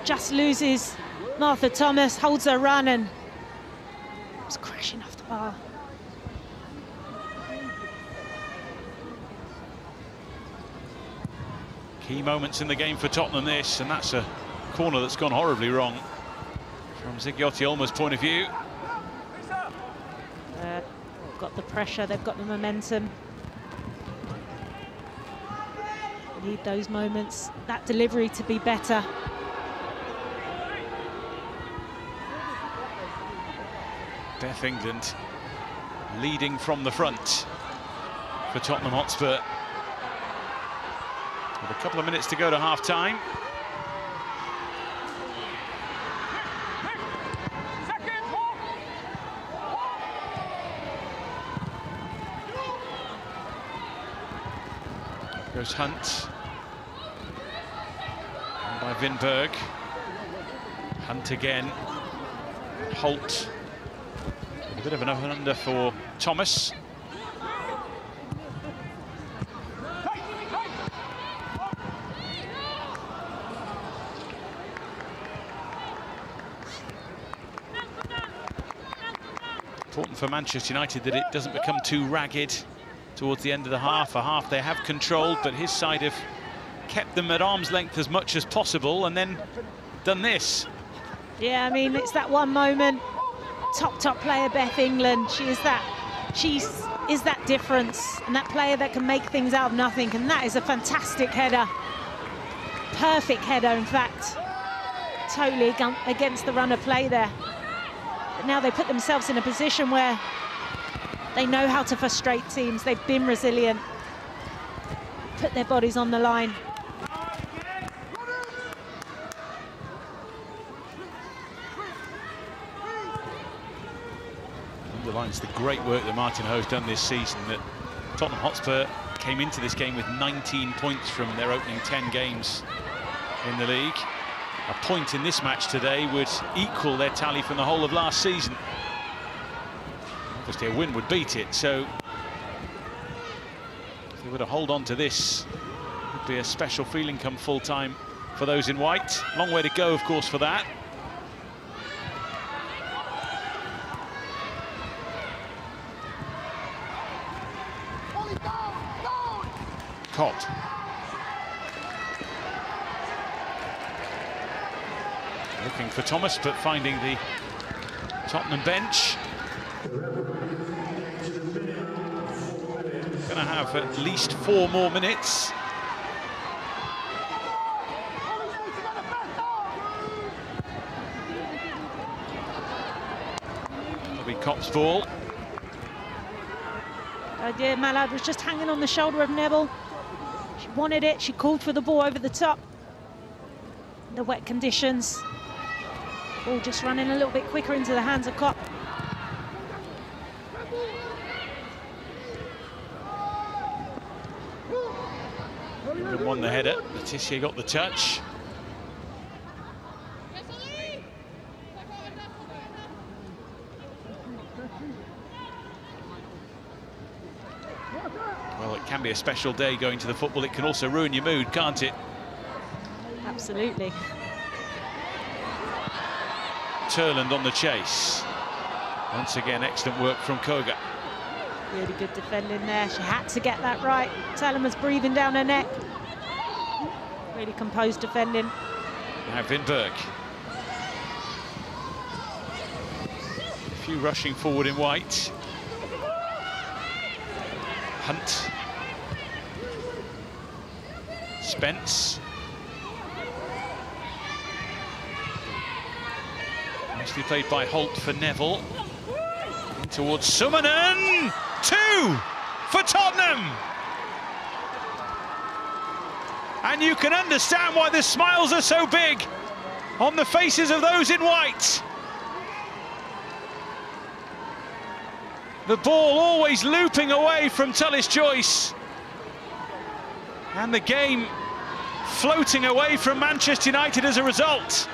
Speaker 2: Just loses Martha Thomas, holds her run and was crashing off the bar.
Speaker 1: Key moments in the game for Tottenham this, and that's a corner that's gone horribly wrong from Zigiotti Olma's point of view.
Speaker 2: They've got the pressure, they've got the momentum. Need those moments, that delivery to be better.
Speaker 1: Beth England leading from the front for Tottenham Hotspur. With a couple of minutes to go to half-time. Goes Hunt. And by Vinberg. Hunt again. Holt. A bit of an over-under for Thomas. Important for Manchester United that it doesn't become too ragged towards the end of the half. A half they have controlled, but his side have kept them at arm's length as much as possible and then done this.
Speaker 2: Yeah, I mean, it's that one moment. Top player Beth England, she is that difference, and that player that can make things out of nothing, and that is a fantastic header. Perfect header, in fact. Totally against the run of play there. But now they put themselves in a position where they know how to frustrate teams. They've been resilient, put their bodies on the line.
Speaker 1: Underlines the great work that Martin Ho's done this season, that Tottenham Hotspur came into this game with 19 points from their opening 10 games in the league. A point in this match today would equal their tally from the whole of last season. Obviously a win would beat it, so if they were to hold on to this, it would be a special feeling come full time for those in white. Long way to go, of course, for that. Cott. Looking for Thomas, but finding the Tottenham bench. Going to have at least 4 more minutes. It'll be Kopp's ball.
Speaker 2: Oh dear, Malad was just hanging on the shoulder of Neville. She wanted it, she called for the ball over the top. The wet conditions. Ball just running a little bit quicker into the hands of Kopp.
Speaker 1: England won the header. Letizia got the touch. Well, it can be a special day going to the football. It can also ruin your mood, can't it?
Speaker 2: Absolutely.
Speaker 1: Turland on the chase. Once again, excellent work from Koga.
Speaker 2: Really good defending there. She had to get that right. Teleman's breathing down her neck. Really composed defending.
Speaker 1: Now Vinberg. A few rushing forward in white. Hunt. Spence. Nicely played by Holt for Neville. In towards Summanen. 2 for Tottenham. And you can understand why the smiles are so big on the faces of those in white. The ball always looping away from Tullis Joyce. And the game floating away from Manchester United as a result.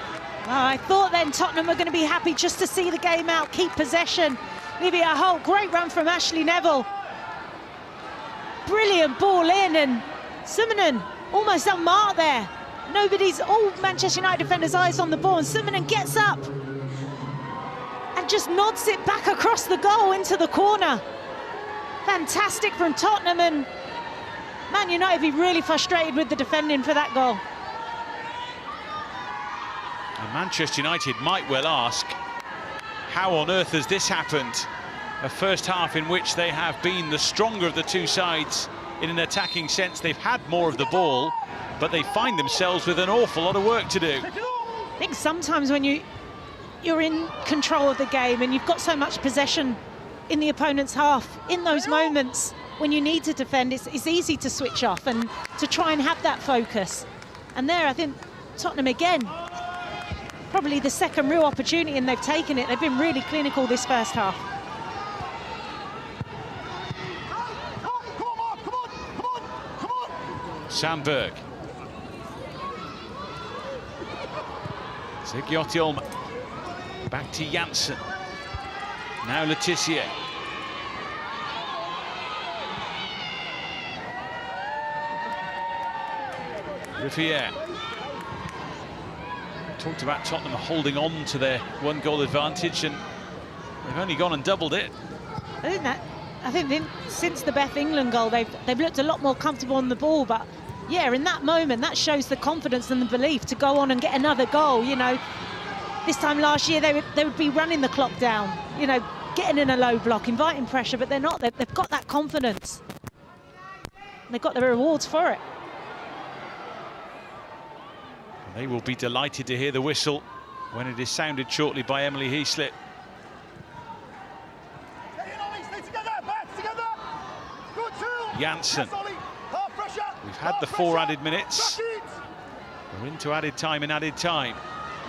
Speaker 2: Well, I thought then Tottenham were going to be happy just to see the game out, keep possession. Olivia Holt, great run from Ashley Neville. Brilliant ball in, and Summanen almost unmarked there. All Manchester United defenders' eyes on the ball, and Summanen gets up and just nods it back across the goal into the corner. Fantastic from Tottenham, and Man United be really frustrated with the defending for that goal.
Speaker 1: And Manchester United might well ask, how on earth has this happened? A first half in which they have been the stronger of the two sides in an attacking sense. They've had more of the ball, but they find themselves with an awful lot of work to do.
Speaker 2: I think sometimes when you're in control of the game and you've got so much possession in the opponent's half, in those moments when you need to defend, it's easy to switch off and to try and have that focus. And there, I think Tottenham again, probably the second real opportunity, and they've taken it. They've been really clinical this first half.
Speaker 1: Sandberg. Zigiotti Olma. Back to Janssen. Now Letizia. Riviere. Talked about Tottenham holding on to their 1-goal advantage, and they've only gone and doubled it.
Speaker 2: I think since the Beth England goal, they've looked a lot more comfortable on the ball, but yeah, in that moment, that shows the confidence and the belief to go on and get another goal. You know, this time last year, they would be running the clock down, you know, getting in a low block, inviting pressure, but they're not. They've got that confidence. They've got the rewards for it.
Speaker 1: They will be delighted to hear the whistle when it is sounded shortly by Emily Heaslip. Janssen. We've had the 4 added minutes. We're into added time in added time.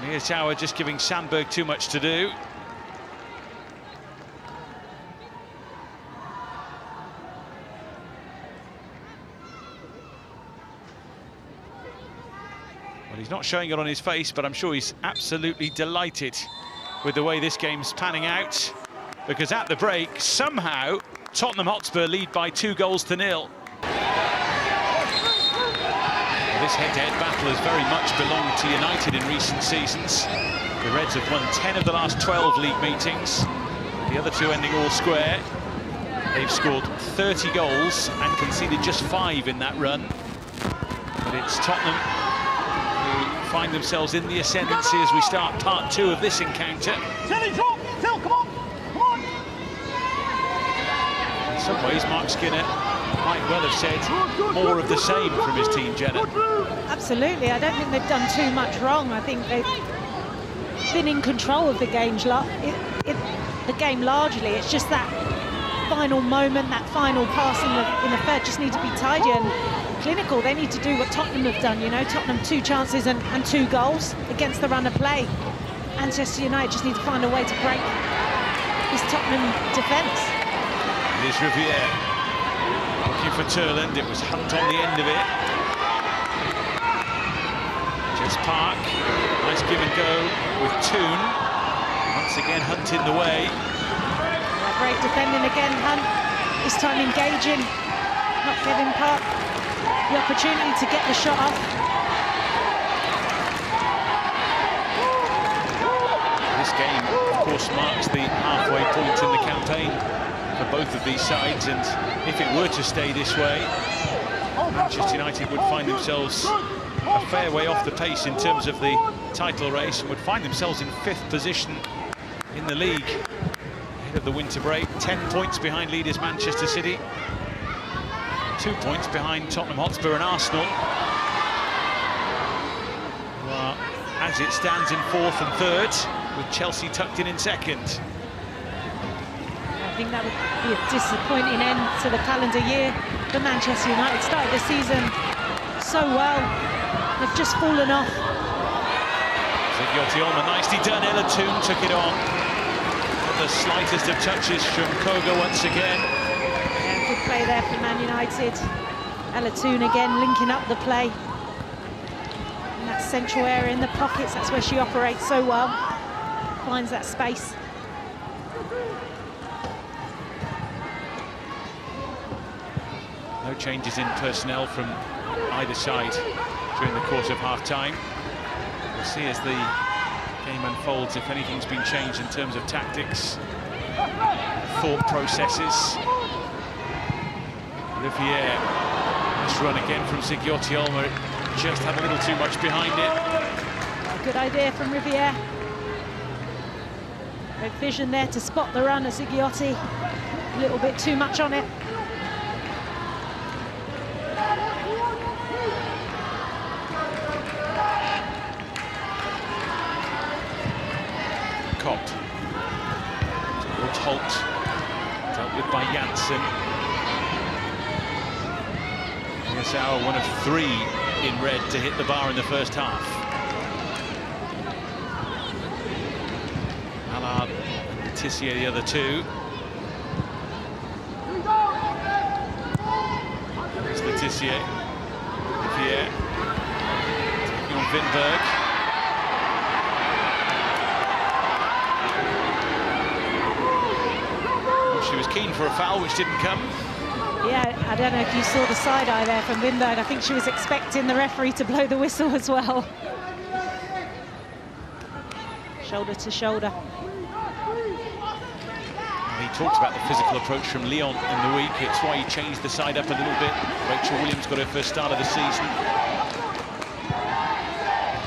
Speaker 1: Miyatawa just giving Sandberg too much to do. Well, he's not showing it on his face, but I'm sure he's absolutely delighted with the way this game's panning out, because at the break, somehow, Tottenham Hotspur lead by 2-0. This head-to-head battle has very much belonged to United in recent seasons. The Reds have won 10 of the last 12 league meetings, the other 2 ending all square. They've scored 30 goals and conceded just 5 in that run. But it's Tottenham who find themselves in the ascendancy as we start part 2 of this encounter.
Speaker 3: Till, come on!
Speaker 1: In some ways, Mark Skinner might well have said more of the same from his team, Jenna.
Speaker 2: Absolutely, I don't think they've done too much wrong. I think they've been in control of the game, the game largely. It's just that final moment, that final pass in the third just need to be tidy and clinical. They need to do what Tottenham have done, you know. Tottenham 2 chances and 2 goals against the run of play. Manchester United just need to find a way to break this Tottenham defence.
Speaker 1: It is Riviere looking for Turland. It was Hunt on the end of it. Just Park, nice give and go with Toon. Once again, Hunt in the way.
Speaker 2: Great defending again, Hunt. This time engaging, not giving Park the opportunity to get the shot off.
Speaker 1: This game, of course, marks the halfway point in the campaign for both of these sides, and if it were to stay this way, Manchester United would find themselves a fair way off the pace in terms of the title race and would find themselves in 5th position in the league ahead of the winter break. 10 points behind leaders Manchester City, 2 points behind Tottenham Hotspur and Arsenal, who are, as it stands, in 4th and 3rd, with Chelsea tucked in 2nd.
Speaker 2: I think that would be a disappointing end to the calendar year for Manchester United. Started the season so well, they've just fallen off.
Speaker 1: Zigiotti nicely done. Ella Toon took it on. The slightest of touches from Koga once again.
Speaker 2: Yeah, good play there for Man United. Ella Toon again linking up the play. In that central area in the pockets, that's where she operates so well. Finds that space.
Speaker 1: No changes in personnel from either side during the course of half-time. We'll see as the game unfolds if anything's been changed in terms of tactics, thought processes. Riviere, nice run again from Zigiotti. Just had a little too much behind it.
Speaker 2: Good idea from Riviere. Great vision there to spot the run of Zigiotti. A little bit too much on it.
Speaker 1: Kopp towards Holt, dealt with by Janssen. Yasawa, one of 3 in red to hit the bar in the first half. Allard and Tissier the other 2. There's Letitia. Riviere taking on Vinberg. She was keen for a foul, which didn't come.
Speaker 2: Yeah, I don't know if you saw the side-eye there from Vinberg. I think she was expecting the referee to blow the whistle as well. Shoulder to shoulder.
Speaker 1: He talked about the physical approach from Lyon in the week. It's why he changed the side up a little bit. Rachel Williams got her first start of the season.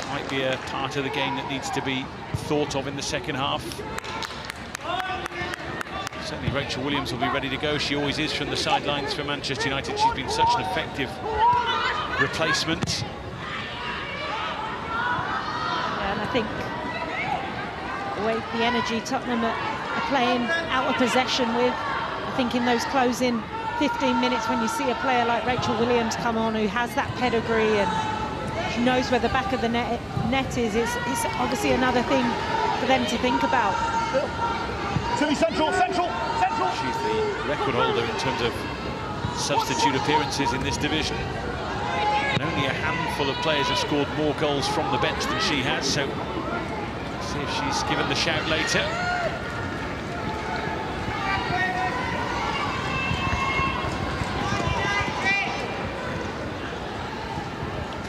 Speaker 1: Might be a part of the game that needs to be thought of in the second half. Certainly Rachel Williams will be ready to go. She always is from the sidelines for Manchester United. She's been such an effective replacement.
Speaker 2: And I think the way the energy Tottenham are playing out of possession with, I think in those closing 15 minutes when you see a player like Rachel Williams come on who has that pedigree and she knows where the back of the net is, it's obviously another thing for them to think about.
Speaker 3: Central.
Speaker 1: She's the record holder in terms of substitute appearances in this division. And only a handful of players have scored more goals from the bench than she has, so let's see if she's given the shout later.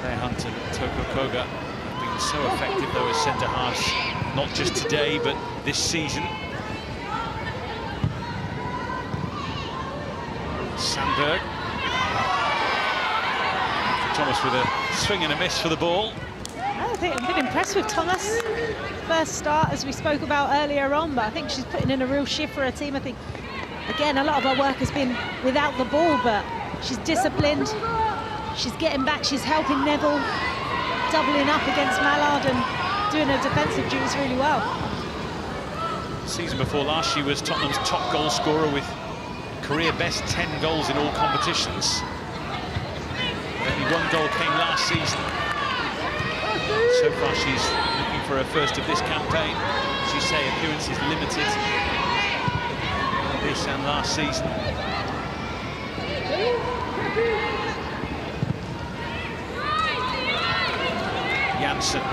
Speaker 1: Claire Hunt and Toko Koga have been so effective though as centre-halves, not just today but this season. Sandberg. Thomas with a swing and a miss for the ball.
Speaker 2: I think I've been impressed with Thomas. First start, as we spoke about earlier on, but I think she's putting in a real shift for her team. I think, again, a lot of her work has been without the ball, but she's disciplined. She's getting back, she's helping Neville, doubling up against Mallard and doing her defensive duties really well.
Speaker 1: The season before last, she was Tottenham's top goal scorer with career best 10 goals in all competitions. Only one goal came last season. So far, she's looking for her first of this campaign. As you say, appearances limited this and last season. Janssen,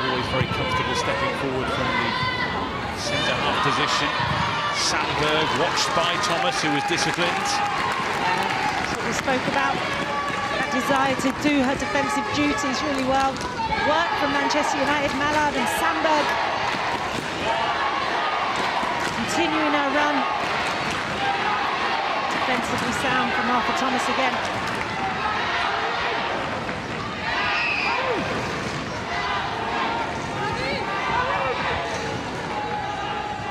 Speaker 1: always very comfortable stepping forward from the centre-half position. Sandberg, watched by Thomas, who was disciplined.
Speaker 2: That's what we spoke about. That desire to do her defensive duties really well. Work from Manchester United, Mallard and Sandberg. Continuing her run. Defensively sound from Martha Thomas again.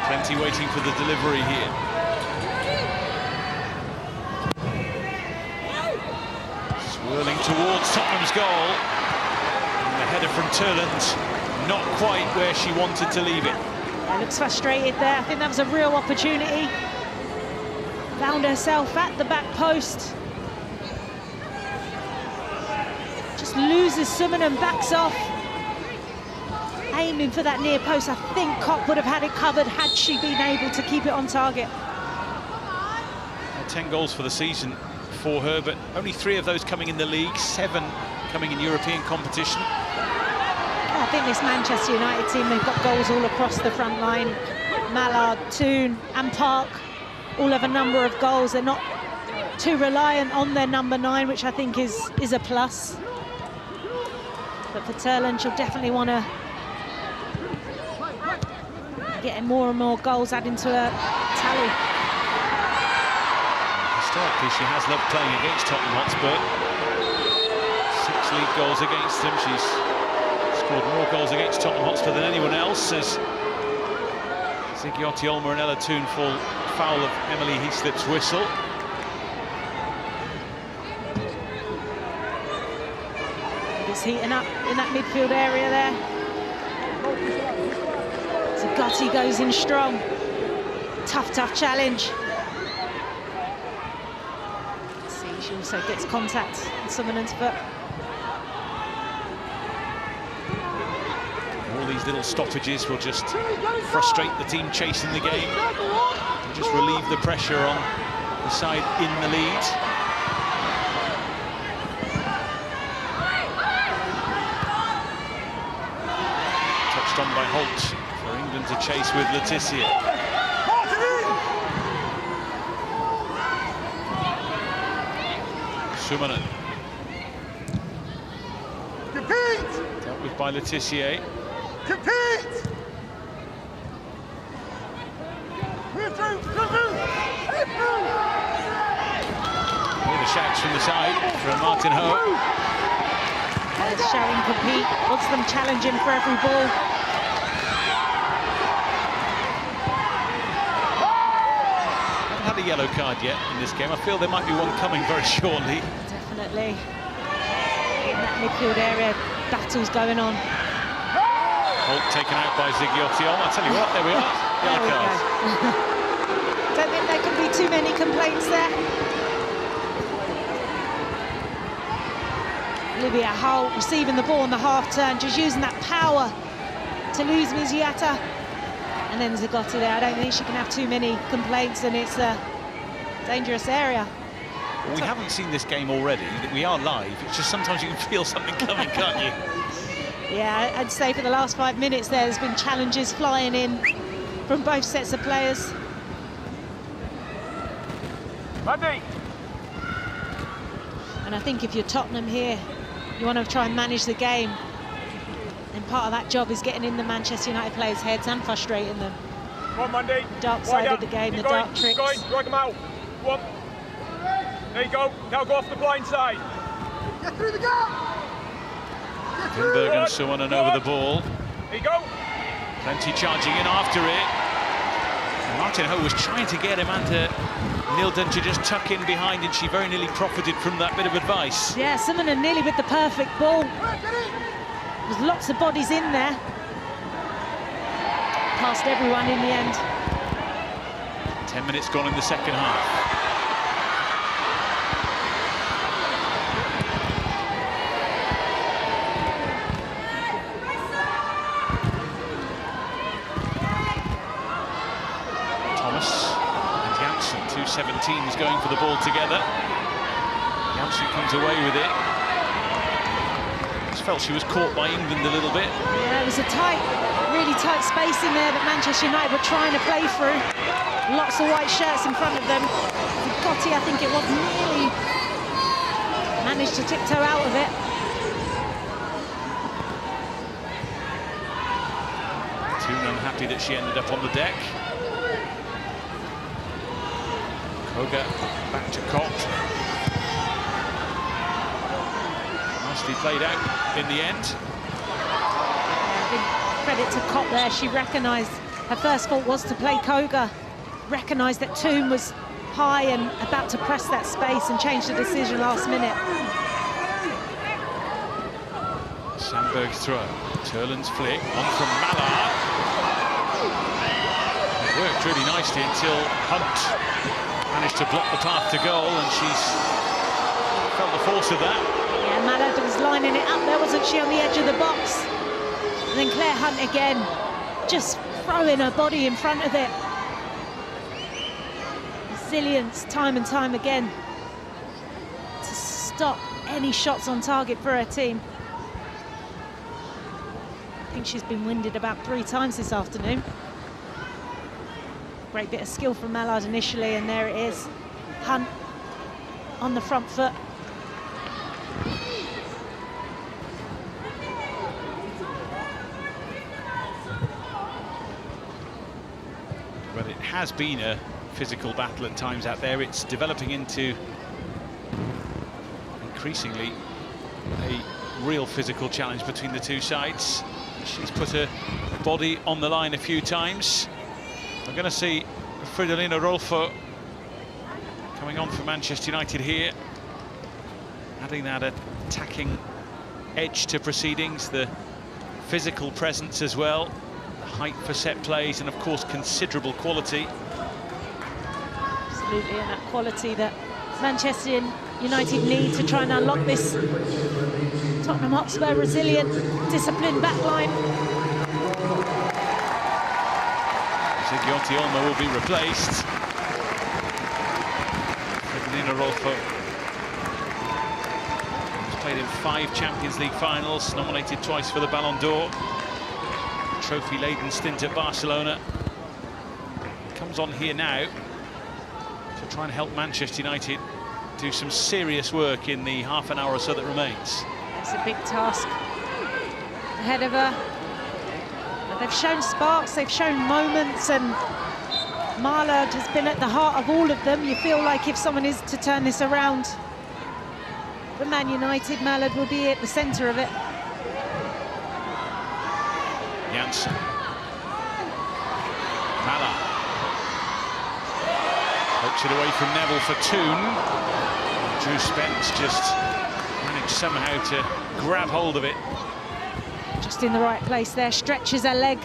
Speaker 1: Plenty waiting for the delivery here. Swirling towards Tottenham's goal. And the header from Turland, not quite where she wanted to leave it.
Speaker 2: Yeah, looks frustrated there. I think that was a real opportunity. Found herself at the back post. Just loses Suman and backs off. Aiming for that near post. I think Kopp would have had it covered had she been able to keep it on target.
Speaker 1: 10 goals for the season for her, but only 3 of those coming in the league, 7 coming in European competition.
Speaker 2: I think this Manchester United team, they've got goals all across the front line. Mallard, Toon and Park all have a number of goals. They're not too reliant on their number 9, which I think is a plus. But for Turland, she'll definitely want to getting more and more goals adding to her tally.
Speaker 1: Historically, she has loved playing against Tottenham Hotspur. 6 league goals against them. She's scored more goals against Tottenham Hotspur than anyone else, as Ziggy Olma and Ella Toon fall foul of Emily Heaslip's whistle.
Speaker 2: It's heating up in that midfield area there. Gotti goes in strong. Tough challenge. Let's see, she also gets contact on Summonen's foot.
Speaker 1: All these little stoppages will just frustrate the team chasing the game. And just relieve the pressure on the side in the lead. Touched on by Holt. For England to chase with Laetitia. Sumanen.
Speaker 3: Compete!
Speaker 1: Dealt with by Laetitia.
Speaker 3: Compete! Move through!
Speaker 1: All the shouts from the side from Martin Ho.
Speaker 2: Showing compete, wants them challenging for every ball.
Speaker 1: Had a yellow card yet in this game. I feel there might be one coming very shortly.
Speaker 2: Definitely. In that midfield area, battles going on.
Speaker 1: Holt taken out by Ziggy Olma. I tell you what, there we are. Yellow cards.
Speaker 2: Don't think there can be too many complaints there. Olivia Holt receiving the ball on the half turn, just using that power to lose Miziata. And then Zagotti there. I don't think she can have too many complaints, and it's a dangerous area.
Speaker 1: Well, we haven't seen this game already. We are live. It's just sometimes you can feel something coming, can't you?
Speaker 2: Yeah, I'd say for the last 5 minutes there's been challenges flying in from both sets of players.
Speaker 3: Monday.
Speaker 2: And I think if you're Tottenham here, you want to try and manage the game. And part of that job is getting in the Manchester United players' heads and frustrating them.
Speaker 3: Come on, Monday.
Speaker 2: Dark side of the game, the dark tricks.
Speaker 3: Keep going, drag them out. Go on. There you go. Now go off the blind side. Get through the gap.
Speaker 1: Vinberg and Suonen over the ball.
Speaker 3: There you go.
Speaker 1: Plenty charging in after it. And Martin Ho was trying to get Amanda Nilden to just tuck in behind, and she very nearly profited from that bit of advice.
Speaker 2: Yeah, Suonen nearly with the perfect ball. There's lots of bodies in there. Past everyone in the end.
Speaker 1: 10 minutes gone in the second half. Thomas and Janssen, 2-17s going for the ball together. Janssen comes away with it. Just felt she was caught by England a little bit.
Speaker 2: Yeah, it was a really tight space in there that Manchester United were trying to play through. Lots of white shirts in front of them. Gotti, I think it was, nearly managed to tiptoe out of it.
Speaker 1: Toon unhappy that she ended up on the deck. Koga back to Cott. Nicely played out in the end.
Speaker 2: Big credit to Cott there. She recognised her first thought was to play Koga. Recognised that Toon was high and about to press that space and changed the decision last minute.
Speaker 1: Sandberg's throw. Turlin's flick. On from Mallard. It worked really nicely until Hunt managed to block the path to goal, and she's felt the force of that.
Speaker 2: Yeah, Mallard was lining it up there, wasn't she, on the edge of the box? And then Claire Hunt again, just throwing her body in front of it. Resilience time and time again to stop any shots on target for her team. I think she's been winded about 3 times this afternoon. Great bit of skill from Mallard initially, and there it is. Hunt on the front foot.
Speaker 1: Well, it has been a physical battle at times out there. It's developing into increasingly a real physical challenge between the two sides. She's put her body on the line a few times. We're going to see Fridolina Rolfo coming on for Manchester United here, adding that attacking edge to proceedings, the physical presence as well, the height for set plays, and of course considerable quality.
Speaker 2: Absolutely, and that quality that Manchester United need to try and unlock this Tottenham Hotspur resilient, disciplined backline.
Speaker 1: Zigionti Olmo will be replaced. Ferdinand Rolfo has played in 5 Champions League finals, nominated twice for the Ballon d'Or. Trophy-laden stint at Barcelona. Comes on here now to try and help Manchester United do some serious work in the half an hour or so that remains.
Speaker 2: It's a big task ahead of her. They've shown sparks, they've shown moments, and Mallard has been at the heart of all of them. You feel like if someone is to turn this around for Man United, Mallard will be at the centre of it.
Speaker 1: Janssen. Mallard. Pokes it away from Neville for Toon. Drew Spence just managed somehow to grab hold of it.
Speaker 2: Just in the right place there, stretches her leg.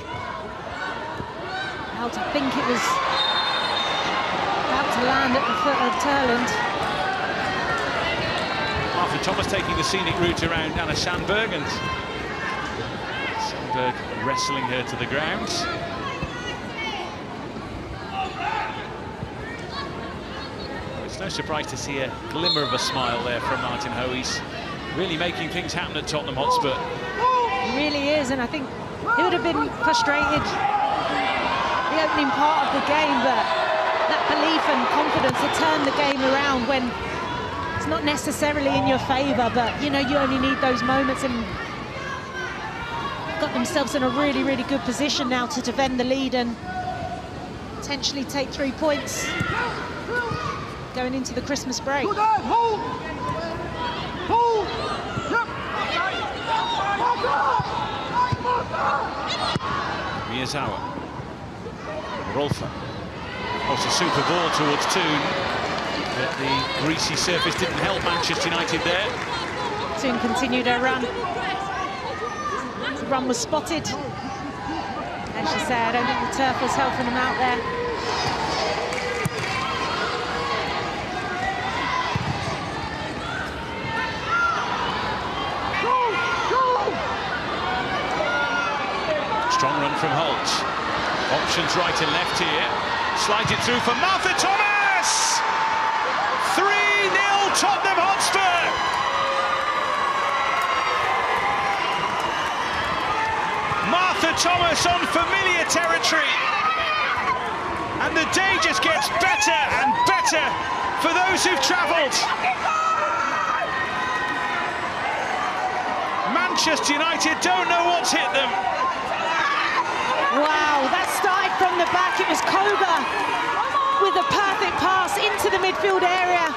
Speaker 2: Now to think it was about to land at the foot of Turland.
Speaker 1: Arthur Thomas taking the scenic route around Anna Sandberg, and Sandberg wrestling her to the ground. It's no surprise to see a glimmer of a smile there from Martin Ho. He's really making things happen at Tottenham Hotspur.
Speaker 2: He really is, and I think he would have been frustrated the opening part of the game, but that belief and confidence to turn the game around when it's not necessarily in your favour, but you know, you only need those moments, and got themselves in a really, really good position now to defend the lead and potentially take 3 points going into the Christmas break.
Speaker 3: Hold! Hold! Yep.
Speaker 1: Miyazawa. Rolfa. Oh, it's a super ball towards Toon. But the greasy surface didn't help Manchester United there.
Speaker 2: Toon continued her run. The run was spotted. As you say, I don't think the turf was helping them out there.
Speaker 1: Strong run from Holt. Options right and left here. Slides it through for Martha Thomas! 3-0 Tottenham Hotspur! Martha Thomas on familiar territory. And the day just gets better and better for those who've travelled. Manchester United don't know what's hit them.
Speaker 2: Wow, that started from the back. It was Koga with a perfect pass into the midfield area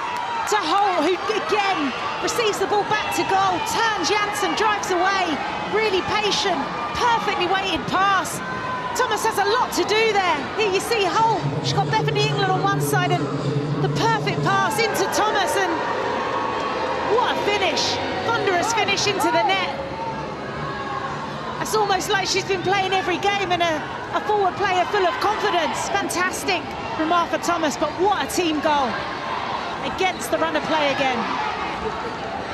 Speaker 2: to Holt, who again receives the ball back to goal, turns Janssen, drives away, really patient, perfectly weighted pass. Thomas has a lot to do there. Here you see Holt, she's got Bethany England on one side and the perfect pass into Thomas, and what a finish, thunderous finish into the net. It's almost like she's been playing every game and a forward player full of confidence. Fantastic from Martha Thomas, but what a team goal against the run of play again.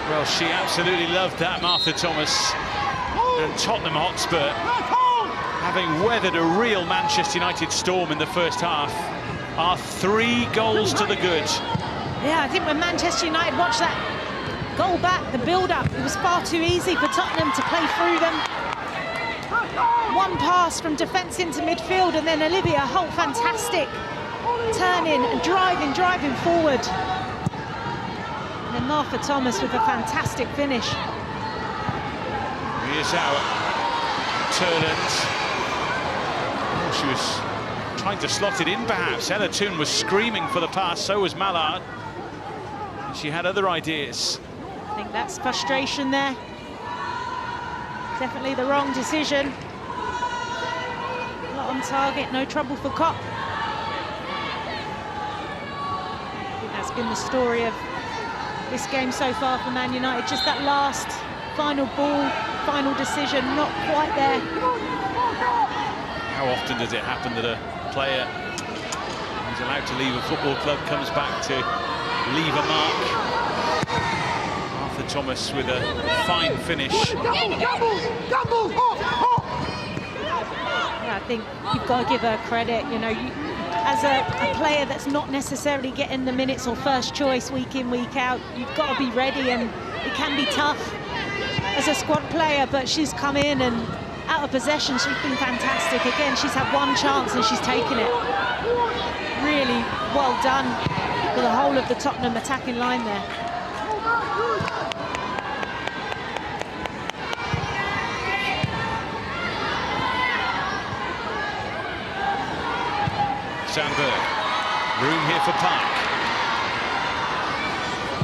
Speaker 1: Well, she absolutely loved that, Martha Thomas. And Tottenham Hotspur, having weathered a real Manchester United storm in the first half, are 3 goals to the good.
Speaker 2: Yeah, I think when Manchester United watched that goal back, the build-up, it was far too easy for Tottenham to play through them. One pass from defence into midfield, and then Olivia Holt, fantastic, turning and driving forward. And then Martha Thomas with a fantastic finish.
Speaker 1: Here's our Turland. Oh, she was trying to slot it in, perhaps. Ella Toon was screaming for the pass, so was Mallard. And she had other ideas.
Speaker 2: I think that's frustration there. Definitely the wrong decision. Not on target, no trouble for Kopp. I think that's been the story of this game so far for Man United. Just that last final ball, final decision, not quite there.
Speaker 1: How often does it happen that a player who's allowed to leave a football club comes back to leave a mark? Martha Thomas with a fine finish.
Speaker 2: I think you've got to give her credit. You know, as a player that's not necessarily getting the minutes or first choice week in, week out, you've got to be ready, and it can be tough as a squad player, but she's come in and out of possession, she's been fantastic. Again, she's had one chance and she's taken it. Really well done for the whole of the Tottenham attacking line there.
Speaker 1: Sandberg, room here for Park.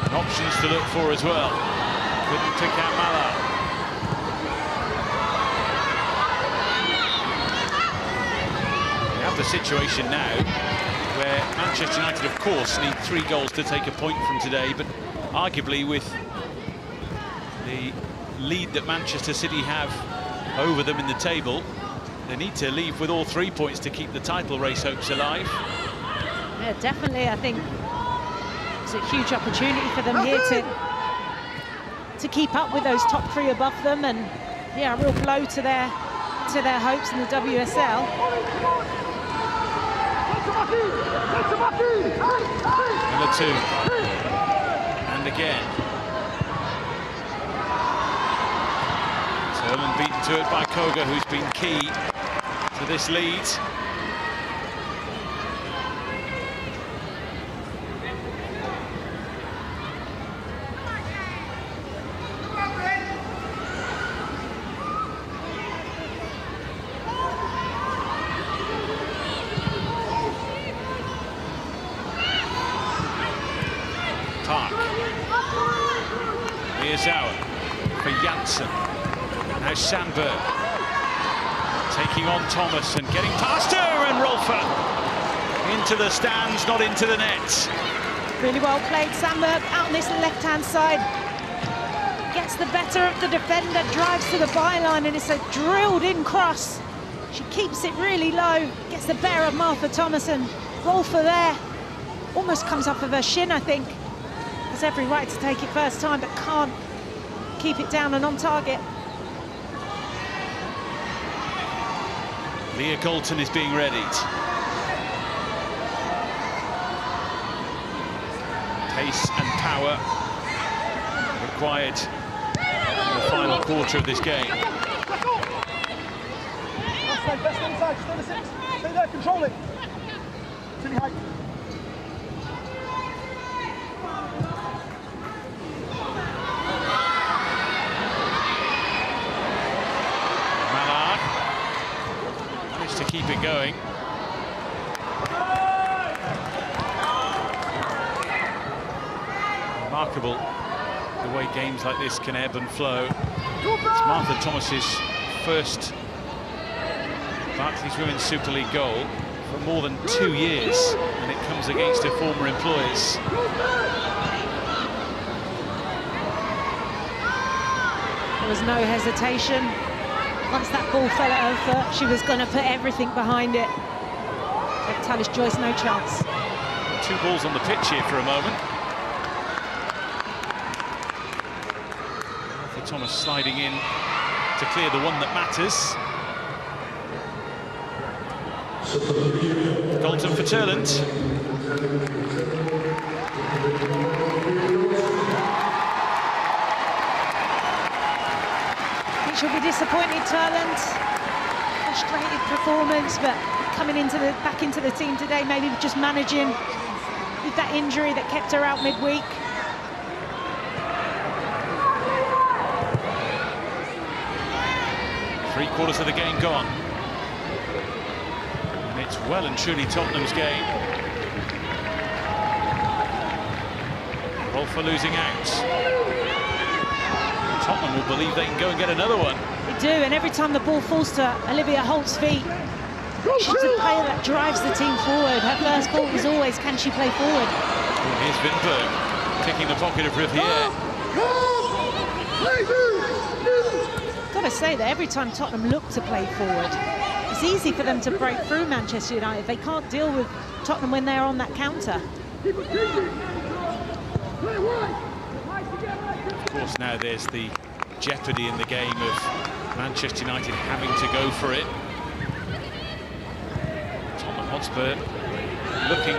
Speaker 1: And options to look for as well. Couldn't pick out Mallard. We have the situation now where Manchester United, of course, need 3 goals to take a point from today, but arguably with the lead that Manchester City have over them in the table, they need to leave with all 3 points to keep the title race hopes alive.
Speaker 2: Yeah, definitely. I think it's a huge opportunity for them here to keep up with those top 3 above them, and yeah, a real blow to their hopes in the WSL.
Speaker 1: Number 2, and again. Turland beaten to it by Koga, who's been key to this lead. Park. Here's Auer for Janssen. Now Sandberg. Taking on Thomas and getting past her, and Rolfer into the stands, not into the net.
Speaker 2: Really well played, Sandberg out on this left-hand side. Gets the better of the defender, drives to the byline, and it's a drilled-in cross. She keeps it really low, gets the better of Martha Thomason. Rolfer there, almost comes off of her shin, I think. Has every right to take it first time, but can't keep it down and on target.
Speaker 1: Leah Galton is being readied. Pace and power required in the final quarter of this game.
Speaker 3: Best inside, stay the 6. Stay there, control it. Really high.
Speaker 1: To keep it going. Remarkable the way games like this can ebb and flow. It's Martha Thomas's first Barclays Women's Super League goal for more than 2 years, and it comes against her former employers.
Speaker 2: There was no hesitation. Once that ball fell at her foot, she was going to put everything behind it. Gave Talis Joyce no chance.
Speaker 1: 2 balls on the pitch here for a moment. Martha Thomas sliding in to clear the one that matters. Galton for Turland.
Speaker 2: She'll be disappointed, Turland. Frustrated performance, but coming back into the team today, maybe just managing with that injury that kept her out midweek.
Speaker 1: Three-quarters of the game gone. And it's well and truly Tottenham's game. Rolfer losing out. Tottenham will believe they can go and get another one.
Speaker 2: They do, and every time the ball falls to Olivia Holt's feet, she's a player that drives the team forward. Her first thought is always, can she play forward?
Speaker 1: Oh, here's Winberg picking the pocket of Riviere.
Speaker 2: Got to say that every time Tottenham look to play forward, it's easy for them to break through Manchester United. They can't deal with Tottenham when they're on that counter.
Speaker 1: Of course, now there's the jeopardy in the game of Manchester United having to go for it. Tottenham Hotspur looking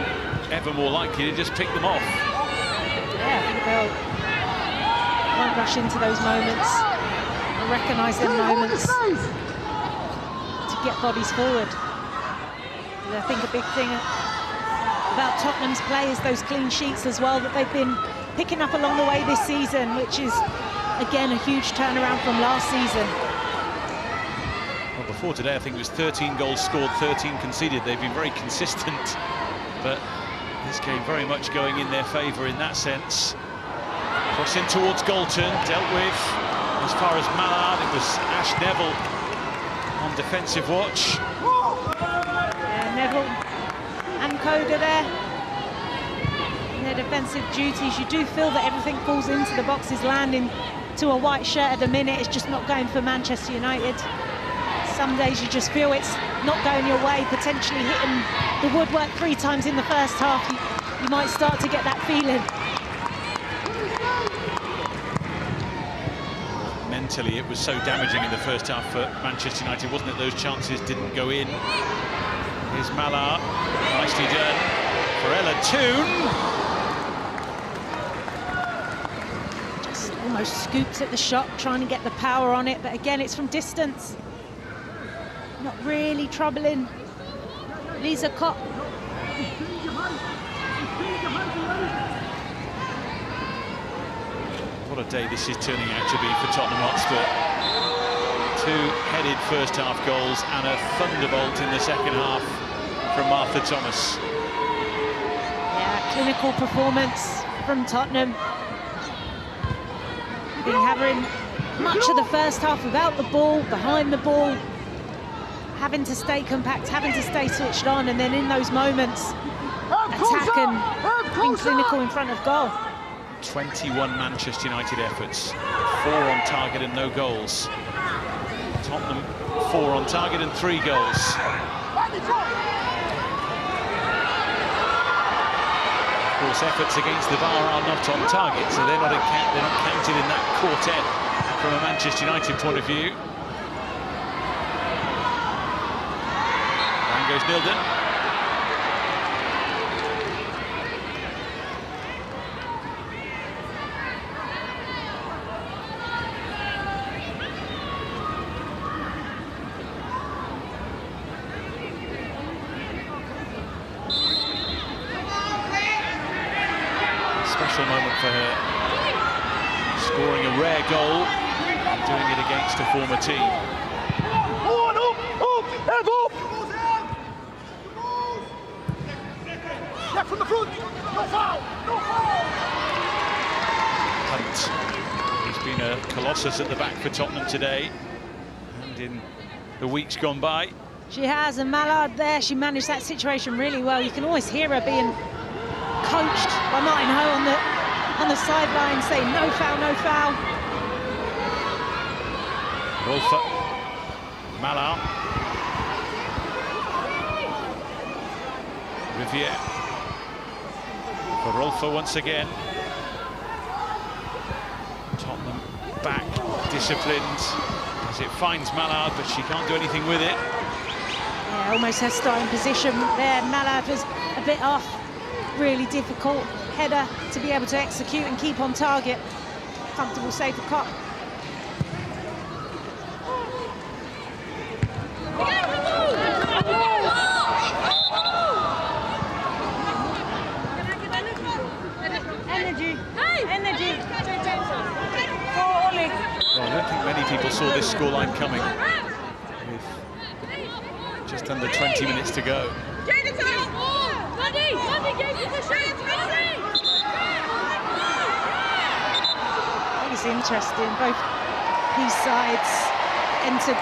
Speaker 1: ever more likely to just pick them off.
Speaker 2: Yeah, I think they won't rush into those moments. They'll recognise them moments to get bodies forward. And I think a big thing about Tottenham's play is those clean sheets as well that they've been picking up along the way this season, which is, again, a huge turnaround from last season.
Speaker 1: Well, before today, I think it was 13 goals scored, 13 conceded. They've been very consistent, but this game very much going in their favour in that sense. Cross in towards Galton, dealt with as far as Mallard. It was Ash Neville on defensive watch.
Speaker 2: Yeah, Neville and Coda there. Their defensive duties, you do feel that everything falls into the boxes, landing to a white shirt at the minute. It's just not going for Manchester United. Some days you just feel it's not going your way, potentially hitting the woodwork 3 times in the first half. You might start to get that feeling.
Speaker 1: Mentally, it was so damaging in the first half for Manchester United, wasn't it? Those chances didn't go in. Here's Mallard, nicely done for Ella Toon.
Speaker 2: Almost scoops at the shot, trying to get the power on it, but again, it's from distance. Not really troubling Lisa Kopp.
Speaker 1: What a day this is turning out to be for Tottenham Hotspur. 2 headed first half goals and a thunderbolt in the second half from Martha Thomas.
Speaker 2: Yeah, clinical performance from Tottenham. Been having much of the first half without the ball, behind the ball. having to stay compact, having to stay switched on, and then in those moments, attack and being clinical in front of goal.
Speaker 1: 21 Manchester United efforts, 4 on target and no goals. Tottenham 4 on target and 3 goals. Of course, efforts against the bar are not on target, so they're not counted in that quartet from a Manchester United point of view. Down goes Nilden. Special moment for her, scoring a rare goal and doing it against a former team.
Speaker 3: From the front, no foul, no foul.
Speaker 1: Hunt, he's been a colossus at the back for Tottenham today and in the weeks gone by.
Speaker 2: She has, and Mallard there, she managed that situation really well. You can always hear her being coached by Martin Ho on the sideline saying no foul, no foul.
Speaker 1: Rolfer, Mallard, Riviere for Rolfer once again. Tottenham back, disciplined as it finds Mallard, but she can't do anything with it.
Speaker 2: Yeah, almost her starting position there. Mallard was a bit off. Really difficult header to be able to execute and keep on target. Comfortable save for Kopp. Energy.
Speaker 1: Well, I don't think many people saw this scoreline coming with just under 20 minutes to go.
Speaker 2: It's interesting, both these sides entered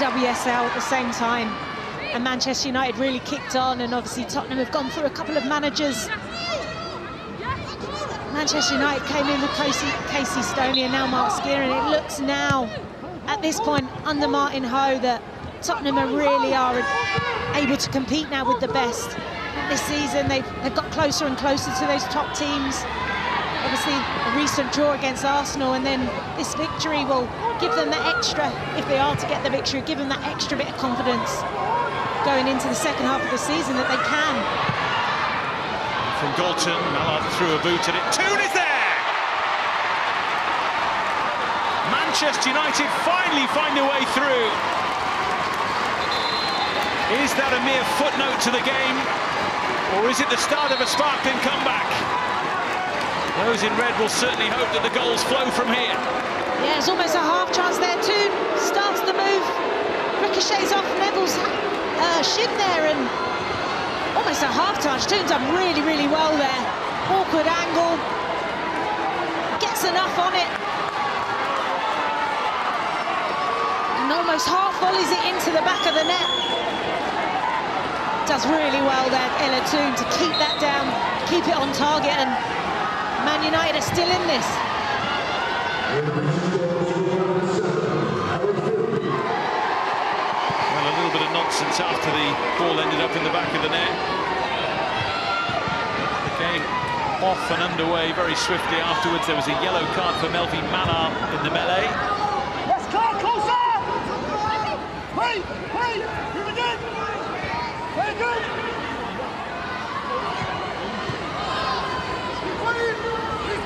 Speaker 2: WSL at the same time, and Manchester United really kicked on, and obviously Tottenham have gone through a couple of managers. Manchester United came in with Casey Stoney and now Mark Skeer, and it looks now, at this point, under Martin Ho, that Tottenham really are able to compete now with the best. This season they've got closer and closer to those top teams. Obviously a recent draw against Arsenal, and then this victory will give them that extra, if they are to get the victory, give them that extra bit of confidence going into the second half of the season that they can.
Speaker 1: From Galton, Mallard threw a boot and it. Toon is there! Manchester United finally find a way through. Is that a mere footnote to the game, or is it the start of a sparkling comeback? Those in red will certainly hope that the goals flow from here.
Speaker 2: Yeah, it's almost a half chance there. Toon starts the move, ricochets off Neville's shin there, and almost a half touch. Toon's done really, really well there. Awkward angle, gets enough on it, and almost half volleys it into the back of the net. Does really well there, Ella Toon, to keep that down, keep it on target, and Man United are still in this.
Speaker 1: Well, a little bit of nonsense after the ball ended up in the back of the net. The game off and underway very swiftly afterwards. There was a yellow card for Melvin Mallard in the melee.
Speaker 3: Let's go, closer! Wait, move again! Very good!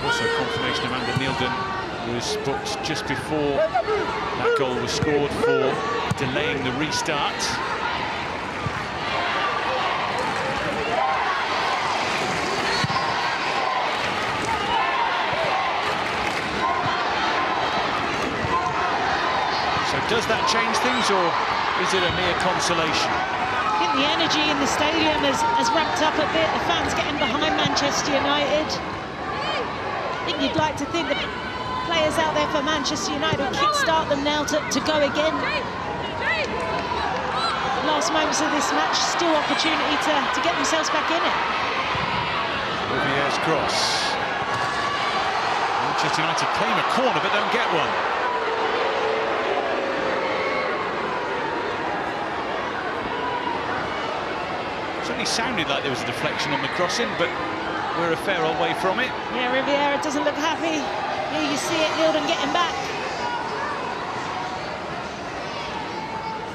Speaker 1: Also confirmation Amanda Nilden was booked just before that goal was scored for delaying the restart. So does that change things, or is it a mere consolation?
Speaker 2: I think the energy in the stadium has ramped up a bit. The fans getting behind Manchester United. I think you'd like to think that players out there for Manchester United will kickstart them now to go again. close moments of this match, still opportunity to get themselves back in it.
Speaker 1: Rivier's cross. Manchester United claim a corner but don't get one. Certainly sounded like there was a deflection on the crossing, but we're a fair old way from it.
Speaker 2: Yeah, Riviera doesn't look happy. Here you see it, Nilden getting back.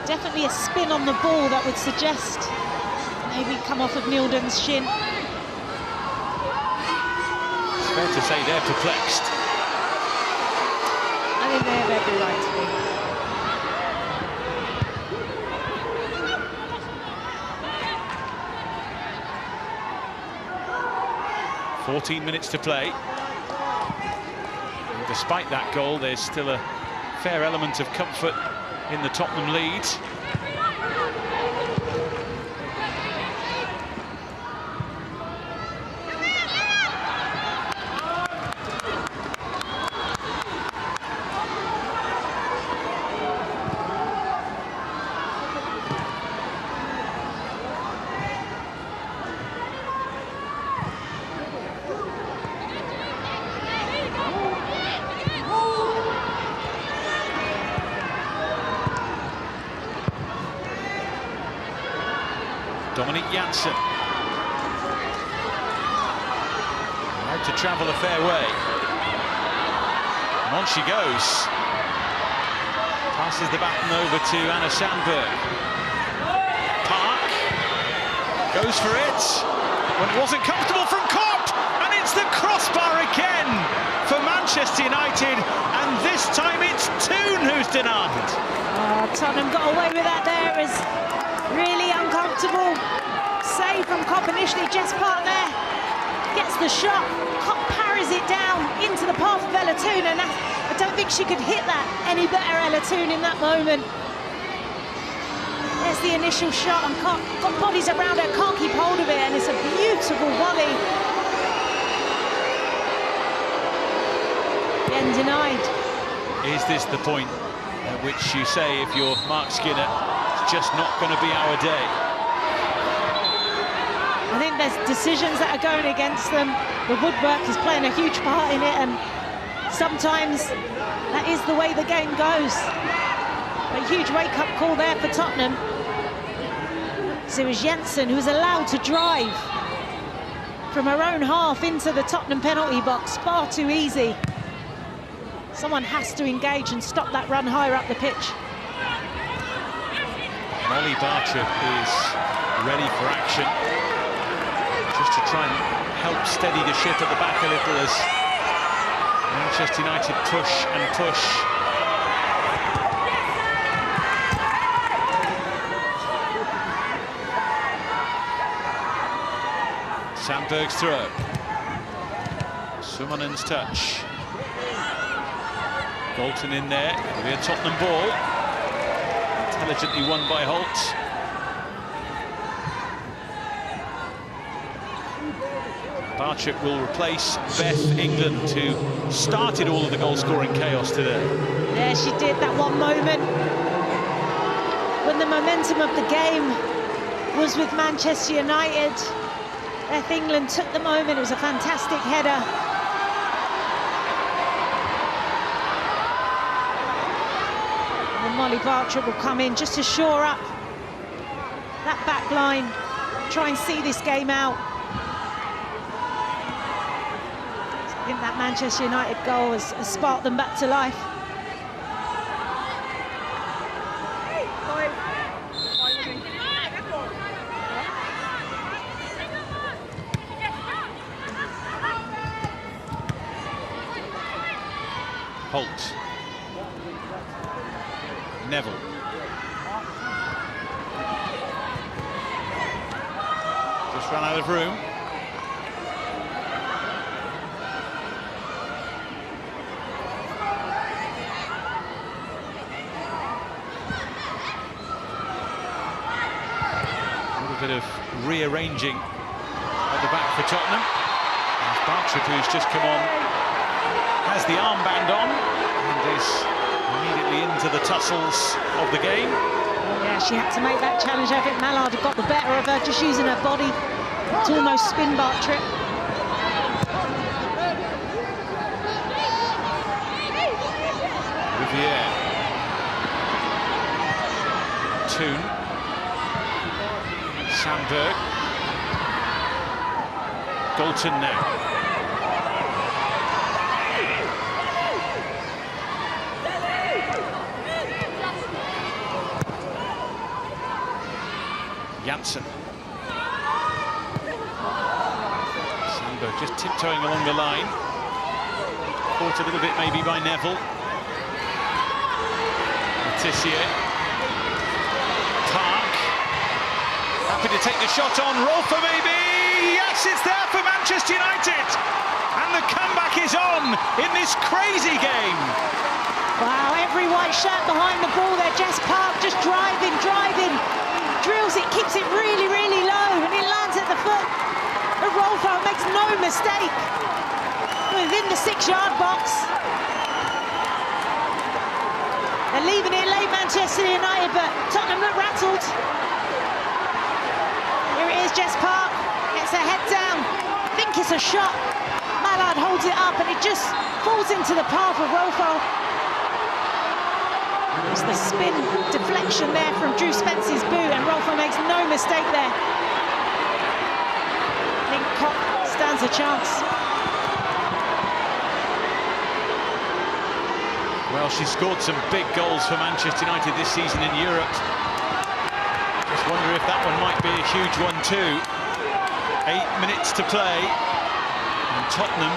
Speaker 2: Definitely a spin on the ball that would suggest maybe come off of Nilden's shin.
Speaker 1: It's fair to say they're perplexed.
Speaker 2: I think they have every right to be.
Speaker 1: 14 minutes to play. And despite that goal, there's still a fair element of comfort in the Tottenham lead. Janssen. Allowed to travel a fair way. And on she goes. Passes the baton over to Anna Sandberg. Park goes for it when it wasn't comfortable from Kopp, and it's the crossbar again for Manchester United, and this time it's Toon who's denied.
Speaker 2: Tottenham got away with that there. Is really uncomfortable. Save from Kopp initially. Jess Park there gets the shot. Kopp parries it down into the path of Ella Toon, and I don't think she could hit that any better, Ella Toon, in that moment. There's the initial shot, and Kopp got bodies around her, can't keep hold of it, and it's a beautiful volley. Again denied.
Speaker 1: Is this the point at which you say, if you're Mark Skinner, it's just not going to be our day?
Speaker 2: I think there's decisions that are going against them. The woodwork is playing a huge part in it, and sometimes that is the way the game goes. A huge wake-up call there for Tottenham. So it was Jensen who was allowed to drive from her own half into the Tottenham penalty box. Far too easy. Someone has to engage and stop that run higher up the pitch.
Speaker 1: Molly Barclays is ready for action, just to try and help steady the ship at the back a little as Manchester United push and push. Sandberg's throw. Sumonen's touch. Bolton in there. It'll be a Tottenham ball. Intelligently won by Holt. Barchet will replace Beth England, who started all of the goal-scoring chaos today.
Speaker 2: Yeah, she did. That one moment when the momentum of the game was with Manchester United. Beth England took the moment. It was a fantastic header. And then Molly Barchet will come in just to shore up that back line, try and see this game out. I think that Manchester United goal has sparked them back to life.
Speaker 1: Holt. Neville. Just ran out of room. Bit of rearranging at the back for Tottenham. As Barchet, who's just come on, has the armband on and is immediately into the tussles of the game.
Speaker 2: Yeah, Yeah, she had to make that challenge. I think Mallard had got the better of her, just using her body to almost spin Bartrip.
Speaker 1: Riviere. Toon. Sandberg. Galton now. Janssen. Sandberg just tiptoeing along the line. Caught a little bit maybe by Neville. Letitia. Park. Happy to take the shot on. Rolfer maybe. Yes, it's there for Manchester United. And the comeback is on in this crazy game.
Speaker 2: Wow, every white shirt behind the ball there. Jess Park just driving. Drills it, keeps it really, really low, and it lands at the foot. The Rolfer makes no mistake. Within the 6-yard box. They're leaving it late, Manchester United, but Tottenham look rattled. Here it is, Jess Park gets her head down. I think it's a shot. Mallard holds it up, and it just falls into the path of Rolfer. It's the spin deflection there from Drew Spence's boot, and Rolfer makes no mistake there. I think Kopp stands a chance.
Speaker 1: Well, she scored some big goals for Manchester United this season in Europe. Just wonder if that one might be a huge one too. 8 minutes to play, and Tottenham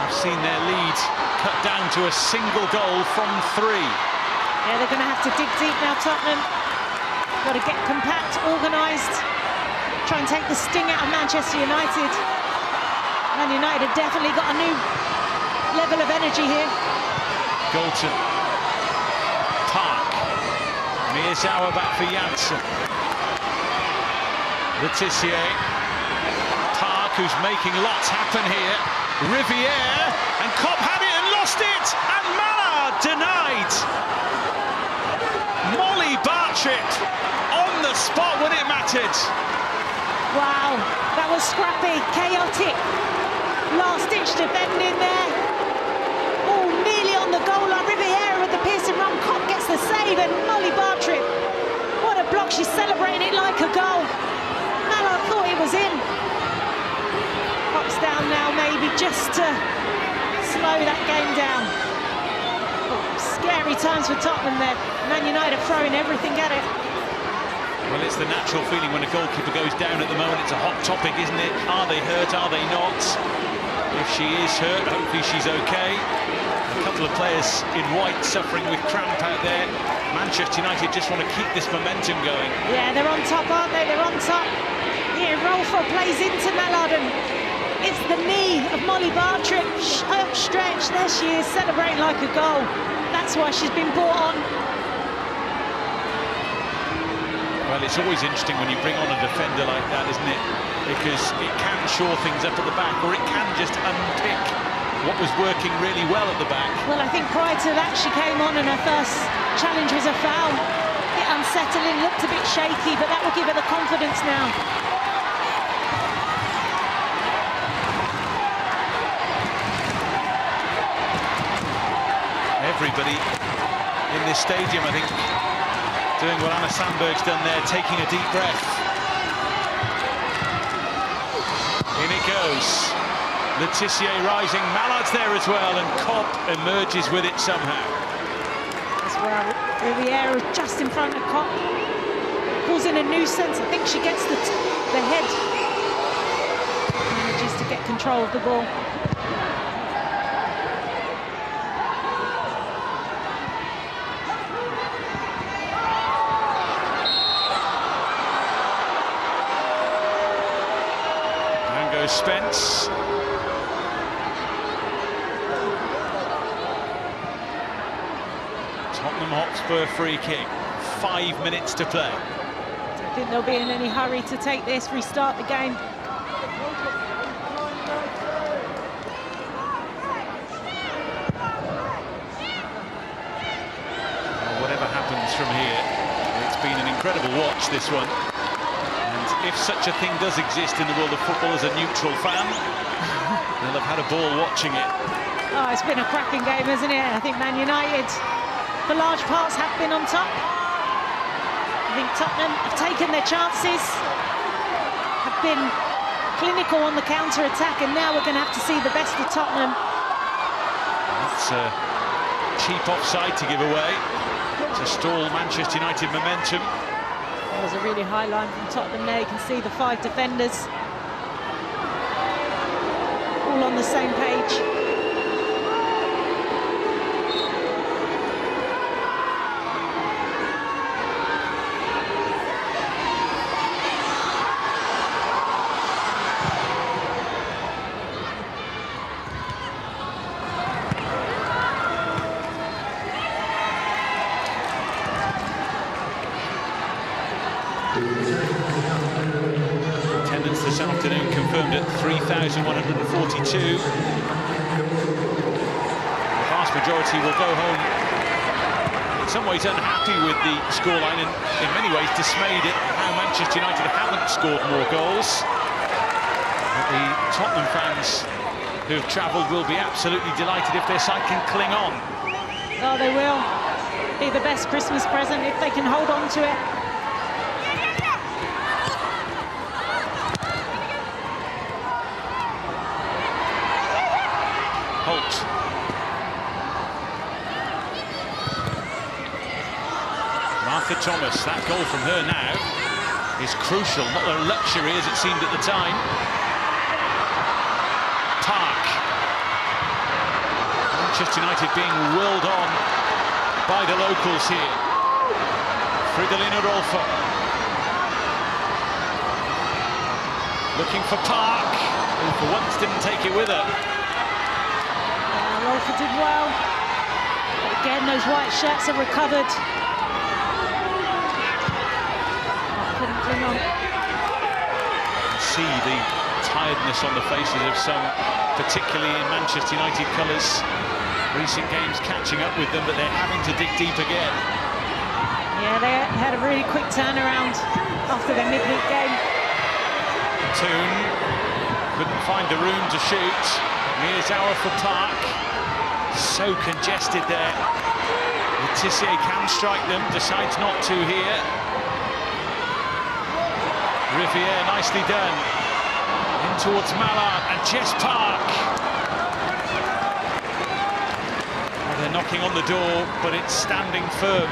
Speaker 1: have seen their lead cut down to a single goal from 3.
Speaker 2: Yeah, they're going to have to dig deep now, Tottenham. Got to get compact, organised, try and take the sting out of Manchester United. Man United have definitely got a new level of energy here.
Speaker 1: Galton. Park. Miyazawa back for Janssen. Letitia. Park, who's making lots happen here. Riviere, and Kopp had it and lost it, and Mallard denied. Molly Bartrip on the spot when it mattered.
Speaker 2: Wow, that was scrappy, chaotic. Last-ditch defending there. Oh, nearly on the goal line. Riviera with the piercing run. Kopp gets the save, and Molly Bartrip. What a block, she's celebrating it like a goal. Mallard thought it was in. Kopp's down now, maybe just to slow that game down. Scary times for Tottenham there. Man United throwing everything at it.
Speaker 1: Well, it's the natural feeling when a goalkeeper goes down at the moment. It's a hot topic, isn't it? Are they hurt? Are they not? If she is hurt, hopefully she's okay. A couple of players in white suffering with cramp out there. Manchester United just want to keep this momentum going.
Speaker 2: Yeah, they're on top, aren't they? They're on top. Here, Rolfer plays into Mallard, and it's the knee of Molly Bartrip. Outstretched, there she is, celebrating like a goal. That's why she's been brought on.
Speaker 1: Well, it's always interesting when you bring on a defender like that, isn't it? Because it can shore things up at the back, or it can just unpick what was working really well at the back.
Speaker 2: Well, I think prior to that, she came on and her first challenge was a foul. A bit unsettling, looked a bit shaky, but that will give her the confidence now.
Speaker 1: Everybody in this stadium, I think, doing what Anna Sandberg's done there, taking a deep breath. In it goes. Letitia rising, Mallard's there as well, and Kopp emerges with it somehow.
Speaker 2: That's where Riviera just in front of Kopp. Causing a nuisance. I think she gets the head. Manages to get control of the ball.
Speaker 1: Spence. Tottenham Hotspur free kick. 5 minutes to play.
Speaker 2: I don't think they'll be in any hurry to take this, restart the game.
Speaker 1: Well, whatever happens from here, it's been an incredible watch, this one. And if such a thing does exist in the world of football as a neutral fan, they'll have had a ball watching it.
Speaker 2: Oh, it's been a cracking game, hasn't it? I think Man United, for large parts, have been on top. I think Tottenham have taken their chances, have been clinical on the counter-attack, and now we're going to have to see the best of Tottenham.
Speaker 1: That's a cheap offside to give away to stall Manchester United momentum.
Speaker 2: There was a really high line from Tottenham there. You can see the 5 defenders all on the same page.
Speaker 1: Attendance this afternoon confirmed at 3,142. The vast majority will go home in some ways unhappy with the scoreline and in many ways dismayed at how Manchester United haven't scored more goals. But the Tottenham fans who have travelled will be absolutely delighted if their side can cling on.
Speaker 2: Oh, they will. Be the best Christmas present if they can hold on to it.
Speaker 1: Holt. Martha Thomas, that goal from her now is crucial, not a luxury as it seemed at the time. Park. Manchester United being whirled on by the locals here. Fridolina Rolfo. Looking for Park, who for once didn't take it with her.
Speaker 2: Rolfo did well. But again, those white shirts are recovered. Couldn't cling on.
Speaker 1: See the tiredness on the faces of some, particularly in Manchester United colours. Recent games catching up with them, but they're having to dig deep again.
Speaker 2: Yeah, they had a really quick turnaround after their midweek game.
Speaker 1: Toon couldn't find the room to shoot. Here's Hour for Park. So congested there. Letitia can strike them, decides not to here. Riviere, nicely done. In towards Mallard and Jess Park. Well, they're knocking on the door, but it's standing firm.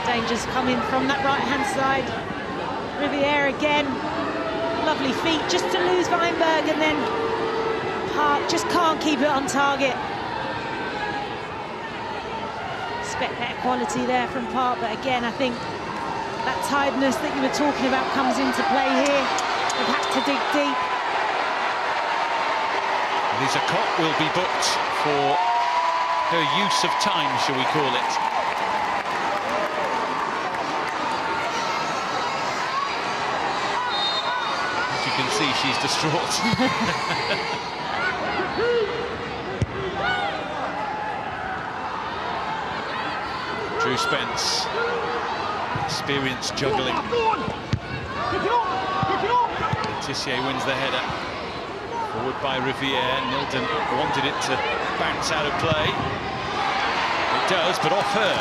Speaker 2: Danger's coming from that right-hand side. Riviere again. Lovely feet, just to lose Weinberg, and then Park just can't keep it on target. Expect better quality there from Park, but again, I think that tiredness that you were talking about comes into play here. They've had to dig deep.
Speaker 1: Lisa Cott will be booked for her use of time, shall we call it. As you can see, she's distraught. Drew Spence, experienced juggling. Tissier wins the header. Forward by Riviere. Nilton wanted it to bounce out of play. It does, but off her.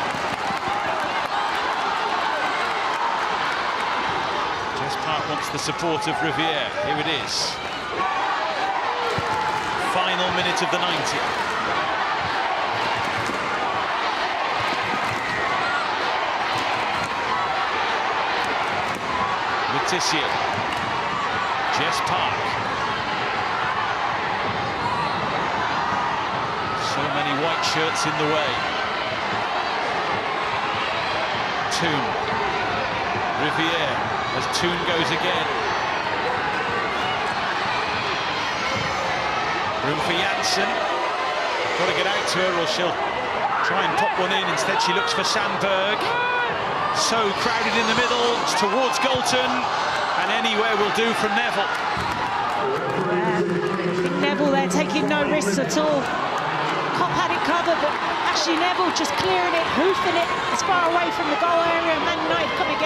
Speaker 1: Jess Park wants the support of Riviere. Here it is. Final minute of the 90th. Letitia. Jess Park. So many white shirts in the way. Toon. Riviere as Toon goes again. Room for Janssen. Got to get out to her or she'll try and pop one in. Instead she looks for Sandberg. So crowded in the middle, it's towards Galton, and anywhere will do from Neville.
Speaker 2: Neville there taking no risks at all. Kopp had it covered, but actually Neville just clearing it, hoofing it as far away from the goal area. Man United coming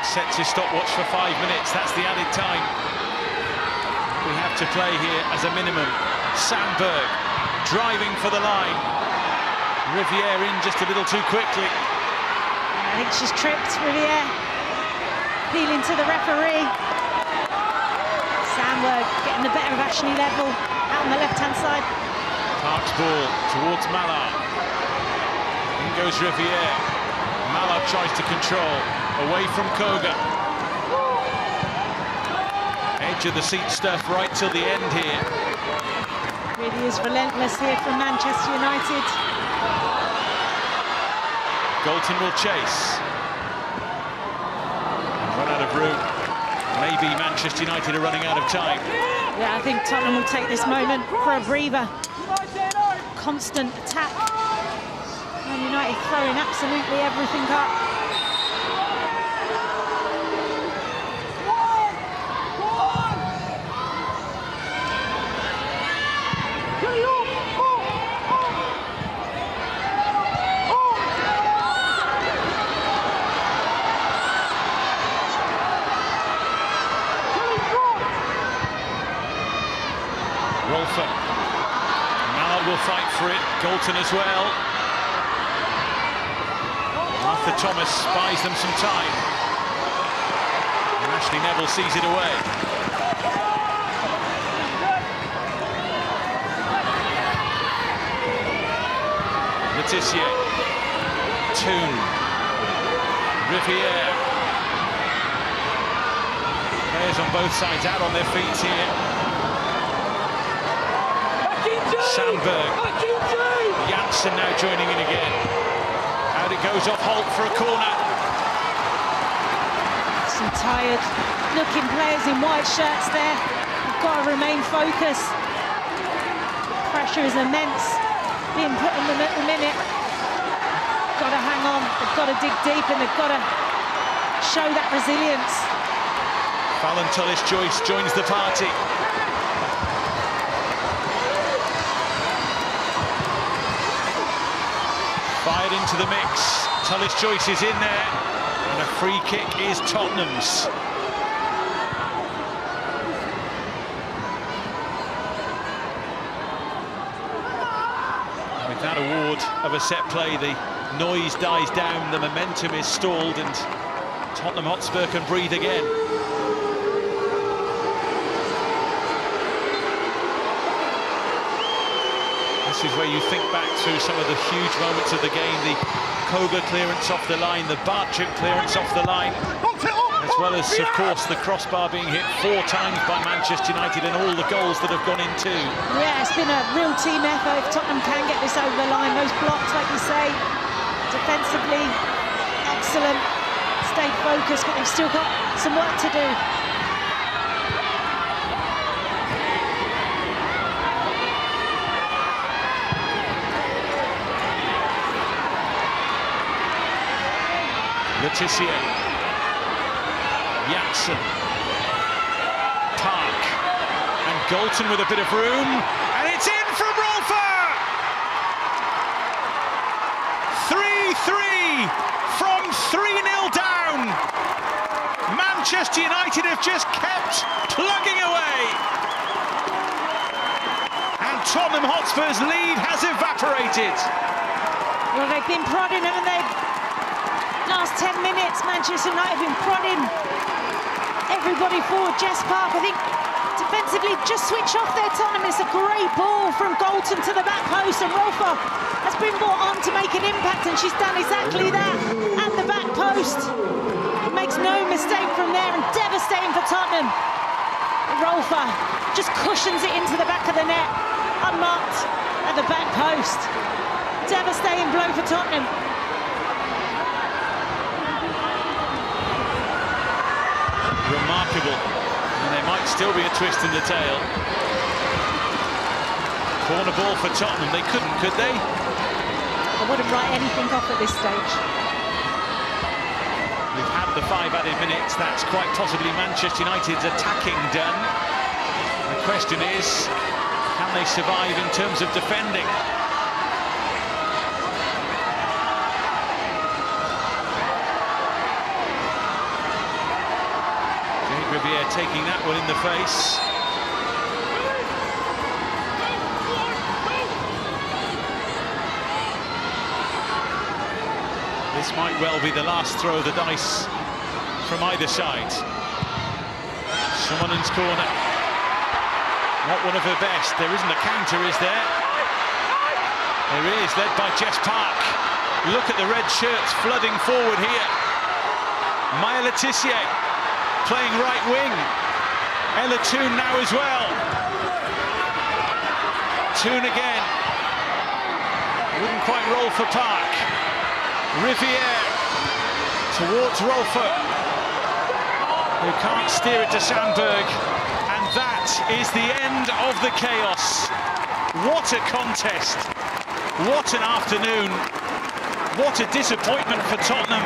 Speaker 1: sets his stopwatch for 5 minutes. That's the added time we have to play here as a minimum. Sandberg driving for the line. Riviere in just a little too quickly.
Speaker 2: I think she's tripped, Riviere. Appealing to the referee. Sandberg getting the better of Ashley Level out on the left-hand side.
Speaker 1: Park's ball towards Mallard. In goes Riviere. Mallard tries to control. Away from Koga. Edge of the seat stuff right till the end here.
Speaker 2: Really is relentless here from Manchester United.
Speaker 1: Galton will chase. Run out of room. Maybe Manchester United are running out of time.
Speaker 2: Yeah, I think Tottenham will take this moment for a breather. Constant attack. Man United throwing absolutely everything up.
Speaker 1: Mallard will fight for it, Galton as well. Arthur Thomas buys them some time. And Ashley Neville sees it away. Letitia. Toon. Riviere. Players on both sides out on their feet here. Sandberg. Janssen now joining in again. Out it goes off Holt for a corner.
Speaker 2: Some tired looking players in white shirts there. You've got to remain focused. Pressure is immense being put on them at the minute. Got to hang on, they've got to dig deep and they've got to show that resilience.
Speaker 1: Fallon Tullis-Joyce joins the party. Fired into the mix. Tullis-Joyce is in there, and a free kick is Tottenham's. With that award of a set play, the noise dies down, the momentum is stalled, and Tottenham Hotspur can breathe again. This is where you think back through some of the huge moments of the game, the Koga clearance off the line, the Barclays clearance off the line, as well as, of course, the crossbar being hit 4 times by Manchester United and all the goals that have gone in too.
Speaker 2: Yeah, it's been a real team effort. If Tottenham can get this over the line, those blocks, like you say, defensively, excellent, stayed focused, but they've still got some work to do.
Speaker 1: Letitia, Janssen, Park, and Galton with a bit of room, and it's in from Rolfer! 3-3 from 3-0 down. Manchester United have just kept plugging away. And Tottenham Hotspur's lead has evaporated.
Speaker 2: Well, they've been prodding, haven't they? Last 10 minutes, Manchester United have been prodding everybody forward. Jess Park, I think, defensively just switch off there, Tottenham. It's a great ball from Galton to the back post, and Rolfer has been brought on to make an impact, and she's done exactly that at the back post. Makes no mistake from there, and devastating for Tottenham. Rolfer just cushions it into the back of the net, unmarked at the back post. Devastating blow for Tottenham.
Speaker 1: Remarkable, and there might still be a twist in the tail. Corner ball for Tottenham. They couldn't, could they?
Speaker 2: I wouldn't write anything off at this stage.
Speaker 1: We've had the 5 added minutes. That's quite possibly Manchester United's attacking done. The question is, can they survive in terms of defending? Riviere taking that one in the face. This might well be the last throw of the dice from either side. Summonen's corner. Not one of her best. There isn't a counter, is there? There is, led by Jess Park. Look at the red shirts flooding forward here. Maya Letitia playing right wing. Ella Toon now as well. Toon again. Wouldn't quite roll for Park. Riviere towards Rolfer, who can't steer it to Sandberg, and that is the end of the chaos. What a contest, what an afternoon, what a disappointment for Tottenham.